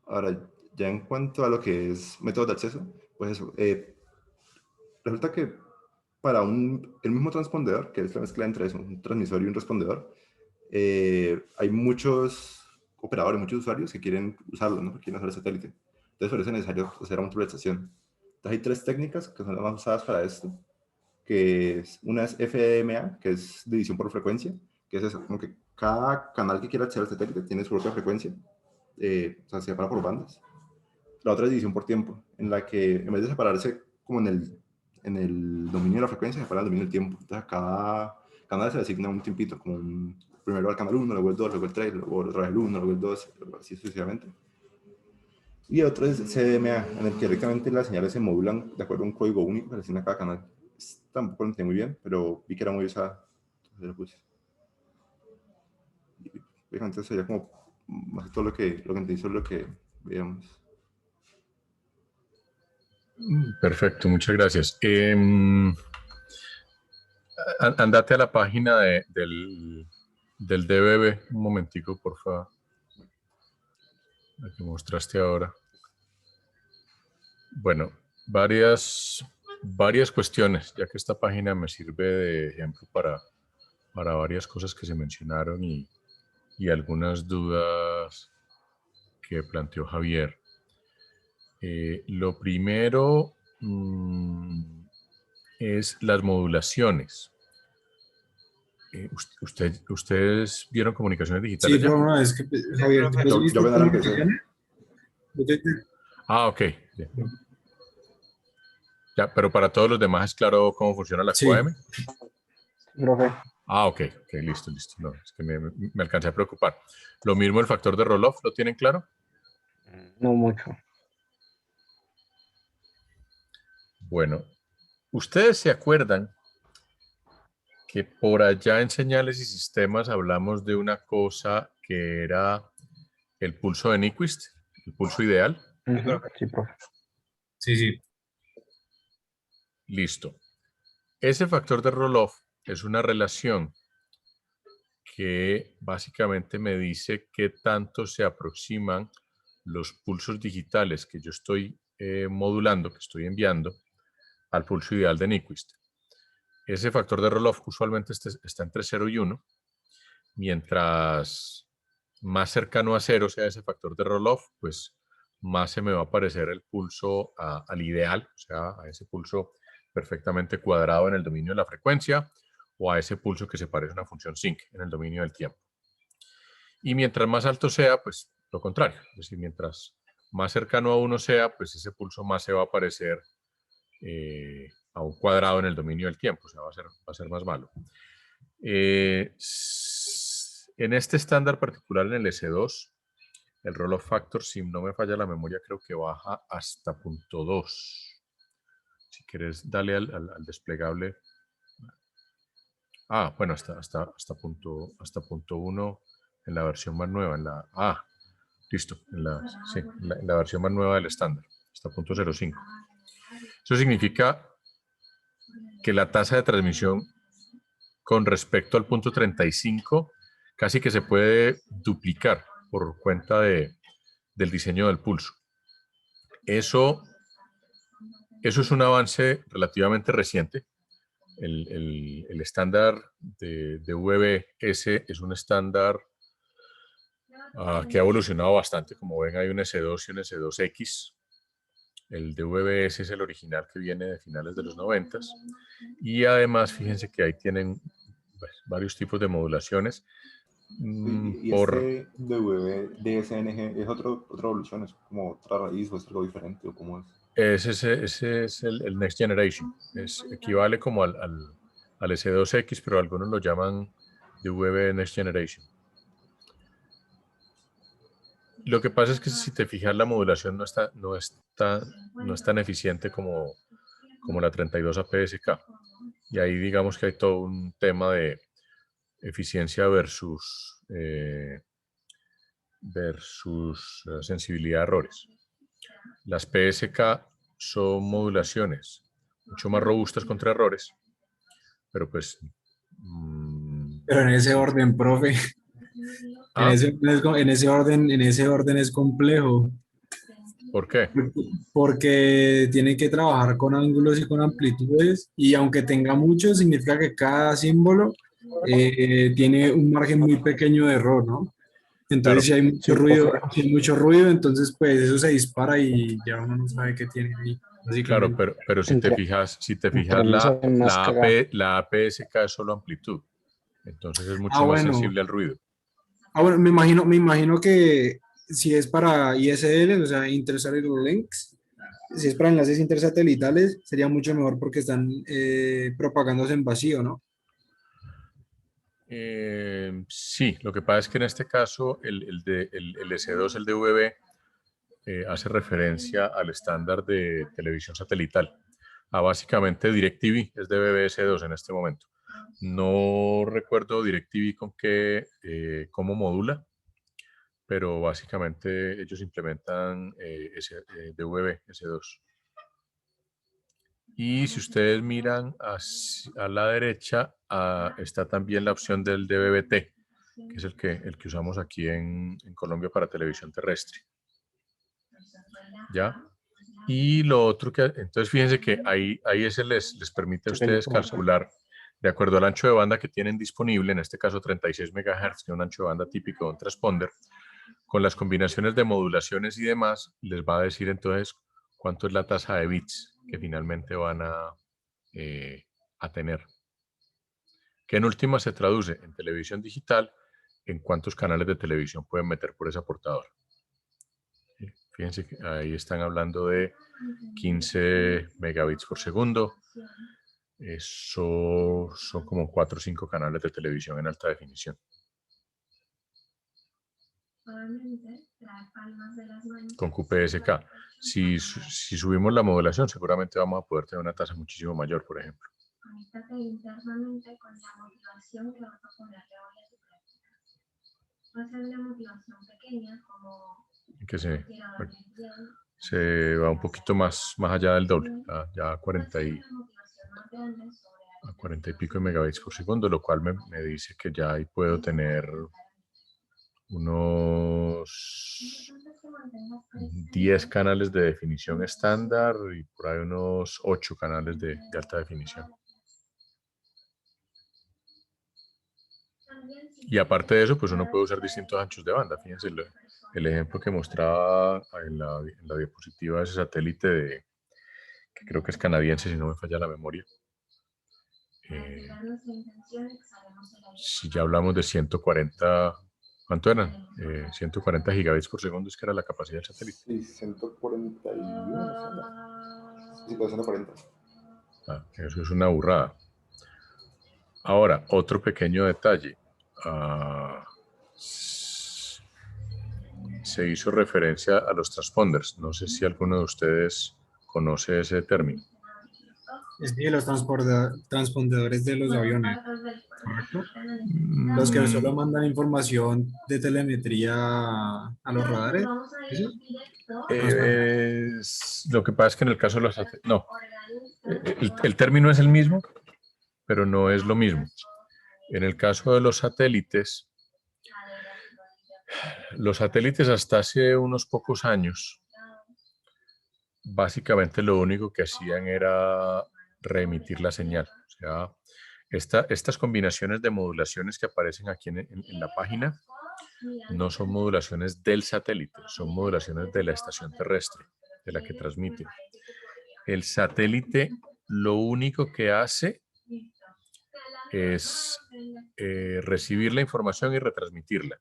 Ahora, ya en cuanto a lo que es métodos de acceso, pues eso, resulta que para el mismo transpondedor, que es la mezcla entre eso, un transmisor y un respondedor, hay muchos operadores, muchos usuarios que quieren usarlo, ¿no? Que quieren usar el satélite. Entonces, por eso es necesario hacer una multiplexación. Entonces, hay tres técnicas que son las más usadas para esto, que una es FDMA, que es división por frecuencia, que es eso, como que cada canal que quiera acceder al satélite tiene su propia frecuencia, o sea, se separa por bandas. La otra es división por tiempo, en la que en vez de separarse como en el dominio de la frecuencia, se separa el dominio del tiempo. Entonces a cada canal se le asigna un tiempito, como primero al canal 1, luego el 2, luego el 3, luego otra vez el 1, luego el 2, así sucesivamente. Y otro es CDMA, en el que directamente las señales se modulan de acuerdo a un código único que se asigna a cada canal. Tampoco lo entendí muy bien, pero vi que era muy usada, entonces lo puse. Y entonces sería como más que todo lo que entendí sobre lo que veíamos. Perfecto, muchas gracias. Andate a la página del DBB un momentico, por favor. La que mostraste ahora. Bueno, varias cuestiones, ya que esta página me sirve de ejemplo para varias cosas que se mencionaron y algunas dudas que planteó Javier. Lo primero es las modulaciones. ¿Ustedes vieron comunicaciones digitales Sí, ya? pero no, es que Javier, ¿tú has visto yo apenas empecé. comunicaciones? Ah, ok. Ya, pero para todos los demás es claro cómo funciona la Sí. QAM. Profe, Ah, ok, listo. No, es que me alcancé a preocupar. Lo mismo el factor de roll-off, ¿lo tienen claro? no mucho. Bueno, Ustedes se acuerdan que por allá en señales y sistemas hablamos de una cosa que era el pulso de Nyquist, el pulso ideal. Ujú, sí, profe. Sí, sí. Listo. Ese factor de Roloff es una relación que básicamente me dice qué tanto se aproximan los pulsos digitales que yo estoy modulando, que estoy enviando, al pulso ideal de Nyquist. Ese factor de Roloff usualmente está entre 0 y 1. Mientras más cercano a 0 sea ese factor de Roloff, pues más se me va a parecer el pulso al ideal, o sea, a ese pulso perfectamente cuadrado en el dominio de la frecuencia, o a ese pulso que se parece a una función sinc en el dominio del tiempo. Y mientras más alto sea, pues lo contrario. Es decir, mientras más cercano a 1 sea, pues ese pulso más se va a parecer a un cuadrado en el dominio del tiempo, o sea, va a ser más malo. En este estándar particular, en el S2, el Roloff factor, si no me falla la memoria, creo que baja hasta 0.2. Si quieres, dale al desplegable. Bueno, hasta punto 1 en la versión más nueva. Listo. En la versión más nueva del estándar, hasta 0.05. Eso significa que la tasa de transmisión con respecto al punto 35 casi que se puede duplicar por cuenta del diseño del pulso. Eso es un avance relativamente reciente. El estándar de VBS es un estándar que ha evolucionado bastante. Como ven, hay un S2 y un S2X. El DVB-S es el original que viene de finales de los 90. Y además, fíjense que ahí tienen varios tipos de modulaciones. ¿Y este WDSNG es otra evolución? ¿Es como otra raíz o es algo diferente? ¿O cómo es? Ese es el Next Generation. Equivale como al S2X, pero algunos lo llaman DVB Next Generation. Lo que pasa es que si te fijas, la modulación no es tan eficiente como la 32 APS-K. Y ahí digamos que hay todo un tema de eficiencia versus sensibilidad a errores. Las PSK son modulaciones mucho más robustas contra errores, pero pues... Pero en ese orden, profe. En ese orden es complejo. ¿Por qué? Porque tiene que trabajar con ángulos y con amplitudes, y aunque tenga mucho, significa que cada símbolo tiene un margen muy pequeño de error, ¿no? Entonces, Claro. si hay mucho ruido, entonces pues eso se dispara y ya uno no sabe qué tiene ahí, Claro, básicamente. pero si te fijas, Entre más más cagado. la APS-K es solo amplitud. Entonces es mucho Ah, más bueno. sensible al ruido. Bueno, me imagino que si es para ISL, o sea, Intersatellite Links, si es para enlaces intersatelitales, sería mucho mejor porque están propagándose en vacío, ¿no? Sí, lo que pasa es que en este caso el S2, el DVB, hace referencia al estándar de televisión satelital. Básicamente DirecTV es de BBS2 en este momento. No recuerdo DirecTV con cómo modula, pero básicamente ellos implementan DVB S2. Y si ustedes miran a la derecha, está también la opción del DVB-T, que es el que usamos aquí en Colombia para televisión terrestre. ¿Ya? Y lo otro entonces fíjense que ahí ese les permite a ustedes calcular, de acuerdo al ancho de banda que tienen disponible, en este caso 36 MHz, que es un ancho de banda típico de un transponder, con las combinaciones de modulaciones y demás, les va a decir entonces cuánto es la tasa de bits que finalmente van a tener. Que en última se traduce en televisión digital, en cuántos canales de televisión pueden meter por esa portadora. Fíjense que ahí están hablando de 15 megabits por segundo. Eso son como 4 o 5 canales de televisión en alta definición. con QPSK. Si subimos la modulación, seguramente vamos a poder tener una tasa muchísimo mayor, por ejemplo. Conéctate internamente con la motivación que vas a ponerle hoy a tu práctica. Va a ser una motivación pequeña, como Que se va un poquito más allá del doble, ya a 40 y pico de megabits por segundo, lo cual me dice que ya ahí puedo tener unos 10 canales de definición estándar y por ahí unos 8 canales de alta definición. Y aparte de eso, pues uno puede usar distintos anchos de banda. Fíjense el ejemplo que mostraba en la diapositiva de ese satélite que creo que es canadiense, si no me falla la memoria. Si ya hablamos de 140, ¿cuánto eran? 140 gigabits por segundo es que era la capacidad del satélite. Sí, 141. Sí, 140. Eso es una burrada. Ahora, otro pequeño detalle. Se hizo referencia a los transponders. No sé si alguno de ustedes conoce ese término. Es de los transpondedores de los aviones, ¿correcto? Los que solo mandan información de telemetría a los radares. Lo que pasa es que en el caso de los satélites, no. El término es el mismo, pero no es lo mismo. En el caso de los satélites hasta hace unos pocos años, básicamente lo único que hacían era reemitir la señal. O sea, estas combinaciones de modulaciones que aparecen aquí en la página no son modulaciones del satélite, son modulaciones de la estación terrestre, de la que transmite. El satélite lo único que hace es recibir la información y retransmitirla.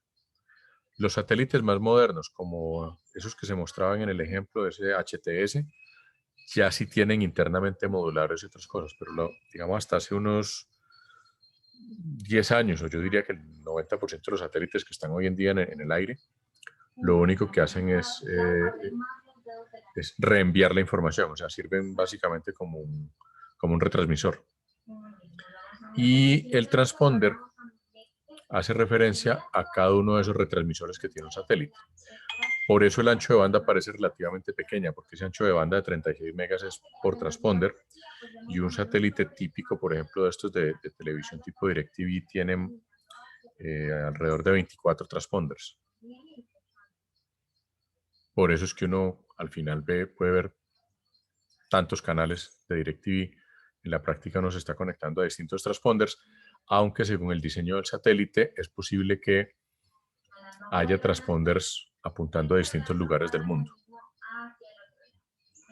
Los satélites más modernos, como esos que se mostraban en el ejemplo de ese HTS, ya sí tienen internamente moduladores y otras cosas, pero digamos hasta hace unos 10 años, o yo diría que el 90% de los satélites que están hoy en día en el aire, lo único que hacen es reenviar la información, o sea, sirven básicamente como un retransmisor. Y el transponder hace referencia a cada uno de esos retransmisores que tiene un satélite. Por eso el ancho de banda parece relativamente pequeña, porque ese ancho de banda de 36 megas es por transponder, y un satélite típico, por ejemplo, de estos de televisión tipo DirecTV, tienen alrededor de 24 transponders. Por eso es que uno al final puede ver tantos canales de DirecTV. En la práctica uno se está conectando a distintos transponders, aunque según el diseño del satélite es posible que haya transponders apuntando a distintos lugares del mundo.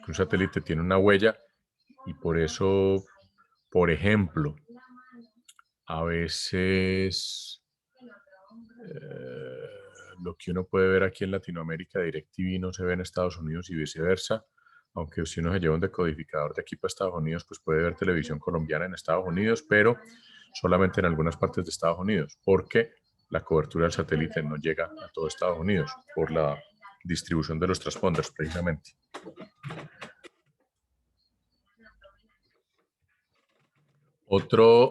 Un satélite tiene una huella y por eso, por ejemplo, a veces lo que uno puede ver aquí en Latinoamérica, DirecTV no se ve en Estados Unidos y viceversa. Aunque si uno se lleva un decodificador de aquí para Estados Unidos, pues puede ver televisión colombiana en Estados Unidos, pero solamente en algunas partes de Estados Unidos, porque la cobertura del satélite no llega a todo Estados Unidos por la distribución de los transponders, precisamente. Otro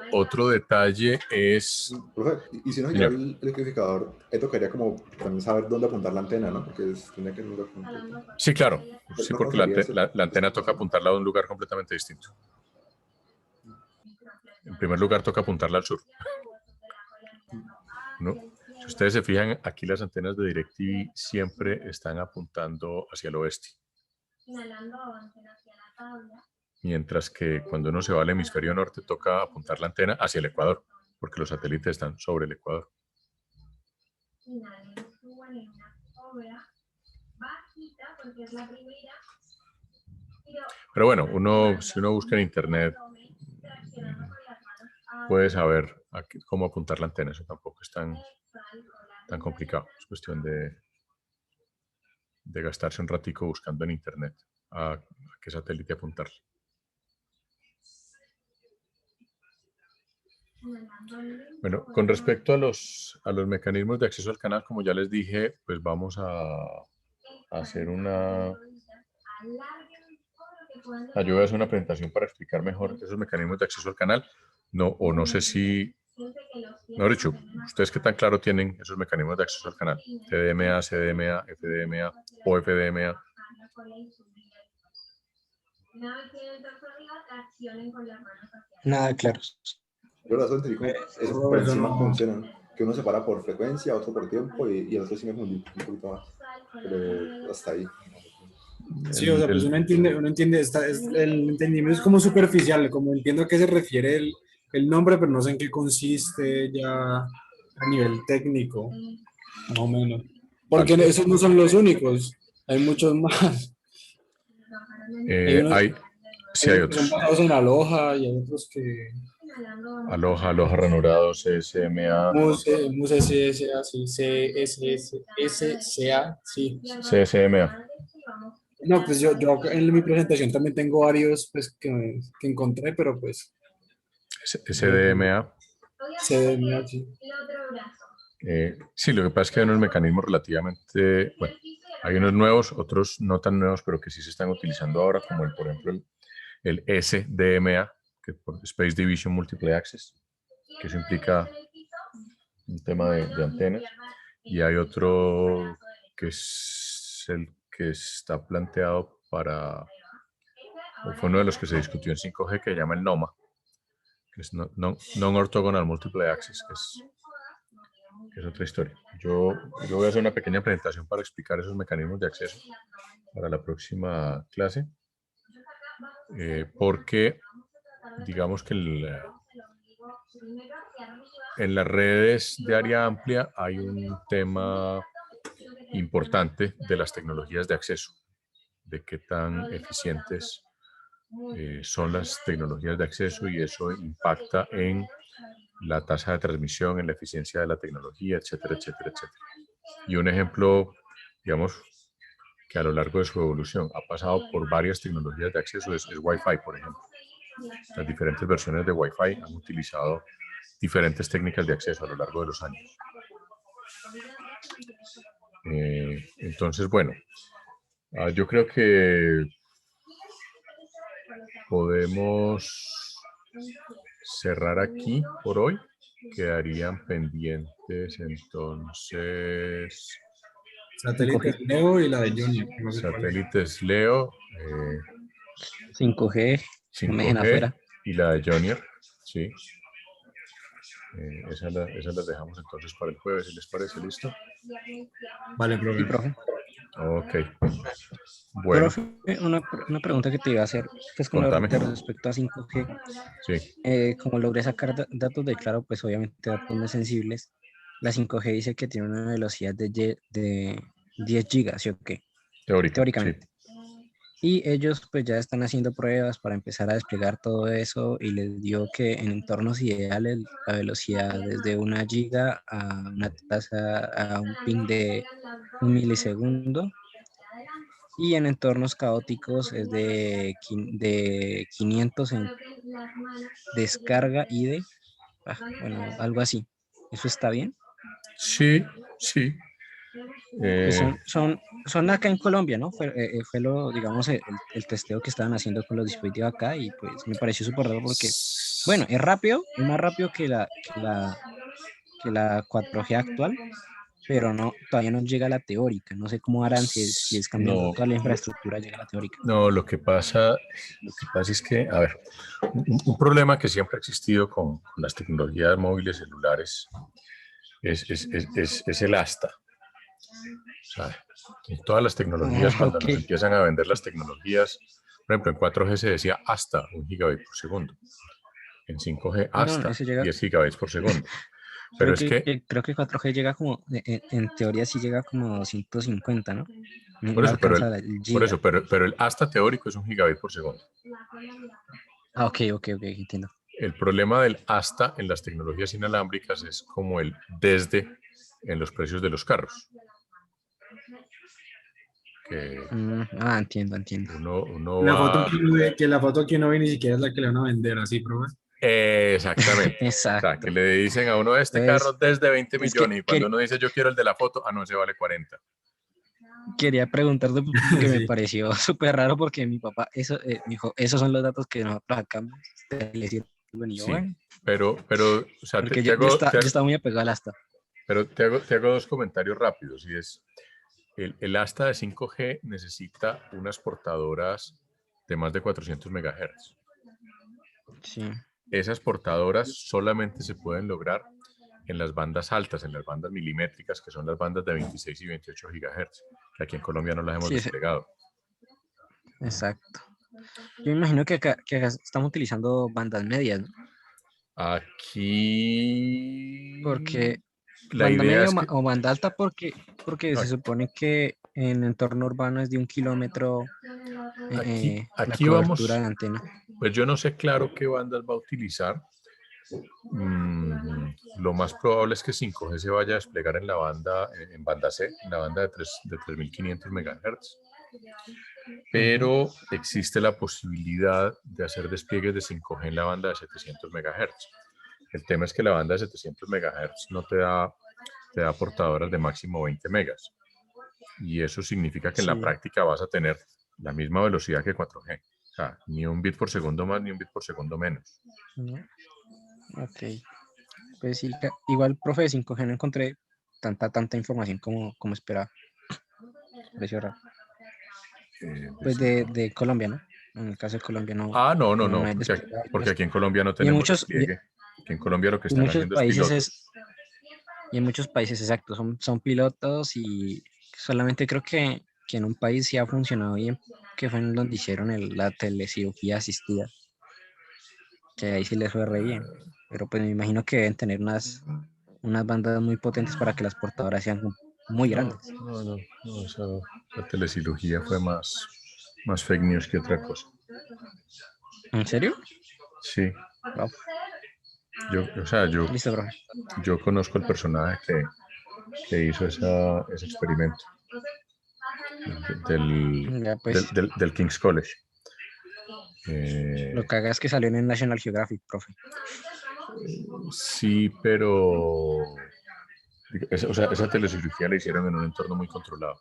detalle es... Profe, y si no se lleva el decodificador, tocaría como también saber dónde apuntar la antena, ¿no? Porque tiene que ir a... Sí, claro. Sí, porque la antena toca apuntarla a un lugar completamente distinto. En primer lugar, toca apuntarla al sur. ¿No? Si ustedes se fijan, aquí las antenas de DirecTV siempre están apuntando hacia el oeste. Mientras que cuando uno se va al hemisferio norte, toca apuntar la antena hacia el ecuador, porque los satélites están sobre el ecuador. Pero bueno, si uno busca en internet, puede saber cómo apuntar la antena. Eso tampoco es tan complicado. Es cuestión de gastarse un ratico buscando en internet a qué satélite apuntarle. Bueno, con respecto a los mecanismos de acceso al canal, como ya les dije, pues vamos a hacer una... Yo voy a hacer una presentación para explicar mejor esos mecanismos de acceso al canal. No sé si... Mejor dicho, ¿ustedes qué tan claro tienen esos mecanismos de acceso al canal? TDMA, CDMA, FDMA o FDMA. Nada claro. Yo la entendí como eso por Pues yo encima no. funcionan, que uno separa por frecuencia, otro por tiempo y el otro sí me confundí un poquito más. Pero hasta ahí. Sí, o sea, pues uno entiende el entendimiento es como superficial, como entiendo a qué se refiere el nombre, pero no sé en qué consiste ya a nivel técnico, más o menos. Porque Vale. esos no son los únicos, hay muchos más. Sí, hay Unos que son otros. basados en Aloha y hay otros que... Aloha ranurado, CSMA, Mus SSA, sí, SCA, sí. CSMA. No, pues yo acá en mi presentación también tengo varios pues, que encontré, pero pues SDMA. CDMA, sí. Sí, lo que pasa es que hay unos mecanismos relativamente, bueno, hay unos nuevos, otros no tan nuevos, pero que sí se están utilizando ahora, como por ejemplo el SDMA, que por Space Division Multiple Access, que eso implica un tema de antenas, y hay otro que es el que está planteado para, o fue uno de los que se discutió en 5G, que se llama el NOMA, que es Non-Orthogonal Multiple Access, que es otra historia. Yo voy a hacer una pequeña presentación para explicar esos mecanismos de acceso para la próxima clase, porque digamos que en las redes de área amplia hay un tema importante de las tecnologías de acceso, de qué tan eficientes son las tecnologías de acceso, y eso impacta en la tasa de transmisión, en la eficiencia de la tecnología, etcétera, etcétera, etcétera. Y un ejemplo, digamos, que a lo largo de su evolución ha pasado por varias tecnologías de acceso es Wi-Fi, por ejemplo. Las diferentes versiones de Wi-Fi han utilizado diferentes técnicas de acceso a lo largo de los años. Entonces, bueno, yo creo que podemos cerrar aquí por hoy. Quedarían pendientes entonces Satélites Leo y la de Junior. No sé cuál es. satélites Leo, 5G, no me dejen 5G afuera. y la de Junior, sí. Esas las dejamos entonces para el jueves, si les parece. ¿Listo? Vale, Sí, profe. profe. Ok. Bueno, Profe, una pregunta que te iba a hacer, pues con contame. respecto a 5G, Sí. como logré sacar datos de Claro, pues obviamente datos muy sensibles, la 5G dice que tiene una velocidad de 10 gigas, ¿sí o qué? Teórica, sí. Teóricamente. Y ellos pues ya están haciendo pruebas para empezar a desplegar todo eso y les dio que en entornos ideales la velocidad desde 1 giga a una tasa, a un ping de 1 milisegundo, y en entornos caóticos es de 500 en descarga y bueno, algo así. ¿Eso está bien? Sí, sí. Pues son acá en Colombia, ¿no? Fue digamos, el testeo que estaban haciendo con los dispositivos acá, y pues me pareció súper raro porque, bueno, es rápido, es más rápido que la 4G actual, pero no, todavía no llega a la teórica. No sé cómo harán si es cambiando No, toda la infraestructura, llega a la teórica. no, lo que pasa es que, a ver, un problema que siempre ha existido con las tecnologías móviles celulares es el asta. O sea, en todas las tecnologías, cuando nos empiezan a vender las tecnologías, por ejemplo, en 4G se decía hasta 1 gigabit por segundo. En 5G hasta 10 gigabytes por segundo. Pero creo que 4G llega como, en teoría sí llega como a 250, ¿no? Por No eso, alcanza el giga. pero el hasta teórico es 1 gigabit por segundo. Ah, ok, entiendo. El problema del hasta en las tecnologías inalámbricas es como el desde en los precios de los carros. Entiendo. Uno La va... foto que uno ve ni siquiera es la que le van a vender, así, profe. Exactamente. O sea, Exacto. que le dicen a uno, este Entonces, carro es de 20 es que millones, y cuando uno dice, yo quiero el de la foto, no, ese vale 40. quería preguntarte porque me Sí. pareció súper raro porque mi papá, eso, me dijo, esos son los datos que nosotros sacamos. Le sirven", y yo, Sí, bueno, pero, o sea, porque yo estaba muy apegado al asta. pero te hago dos comentarios rápidos. Y es, el asta de 5G necesita unas portadoras de más de 400 megahertz. Sí, Esas portadoras solamente se pueden lograr en las bandas altas, en las bandas milimétricas, que son las bandas de 26 y 28 gigahertz, que aquí en Colombia no las hemos sí, desplegado. exacto. Yo me imagino que acá estamos utilizando bandas medias, ¿no? Aquí Porque la banda idea media es que o banda alta porque no, se supone que en entorno urbano es de 1 kilómetro la aquí cobertura vamos, de antena. pues yo no sé claro qué bandas va a utilizar. Lo más probable es que 5G se vaya a desplegar en la banda, en banda C, en la banda de 3500 MHz, pero existe la posibilidad de hacer despliegues de 5G en la banda de 700 MHz. El tema es que la banda de 700 MHz no te da portadoras de máximo 20 megas, y eso significa que en la Sí. práctica vas a tener la misma velocidad que 4G. O sea, ni un bit por segundo más, ni un bit por segundo menos. ¿No? Ok. Pues sí, igual, profe, de 5G no encontré tanta información como esperaba. Pareció raro. Pues de Colombia, ¿no? En el caso de Colombia no, no hay desplegado. Porque aquí en Colombia no Y en tenemos muchos, despliegue. Aquí en Colombia lo que y están muchos haciendo es países pilotos. y en muchos países, exacto, son pilotos y solamente creo que en un país sí ha funcionado bien, que fue en donde hicieron la telecirugía asistida, que ahí sí les fue re bien. Pero pues me imagino que deben tener unas bandas muy potentes para que las portadoras sean muy No, grandes. la telecirugía fue más fake news que otra cosa. ¿En serio? Sí, Wow. yo Listo, profe. conozco el personaje que hizo ese experimento Ya pues, del King's College. lo que haga es que salió en National Geographic, profe. Sí, pero esa telecirugía la hicieron en un entorno muy controlado,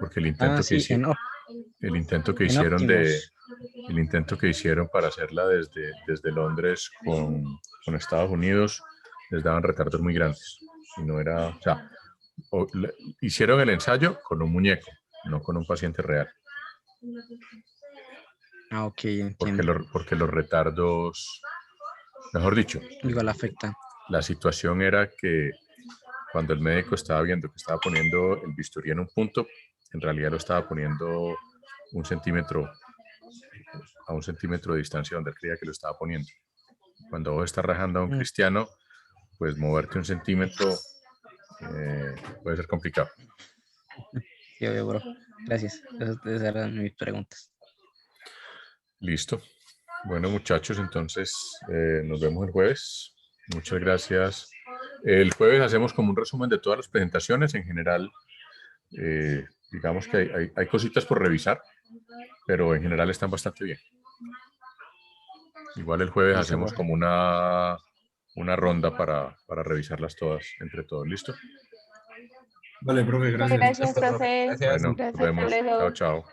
porque Ah, sí, el intento que en hicieron Optimus. el intento que hicieron para hacerla desde Londres con Estados Unidos les daban retardos muy grandes. Y no era, o sea, hicieron el ensayo con un muñeco, no con un paciente real, Ah, ok, entiendo. porque los retardos, mejor dicho, Igual afecta. la situación era que cuando el médico estaba viendo que estaba poniendo el bisturí en un punto, en realidad lo estaba poniendo un centímetro a 1 centímetro de distancia donde él creía que lo estaba poniendo. Cuando vos estás rajando a un Mm, cristiano, pues moverte 1 centímetro puede ser complicado. Sí, obvio, bro. Gracias. Esas eran mis preguntas. Listo. Bueno, muchachos, entonces nos vemos el jueves. Muchas gracias. El jueves hacemos como un resumen de todas las presentaciones. En general, digamos que hay cositas por revisar, pero en general están bastante bien. Igual el jueves Listo, hacemos profe. como una ronda para revisarlas todas, entre todos. ¿Listo? Vale, profe, Muchas gracias. gracias, Listo, profe. profe. Gracias. Bueno, nos Gracias. Hasta vemos. luego. Chao, chao.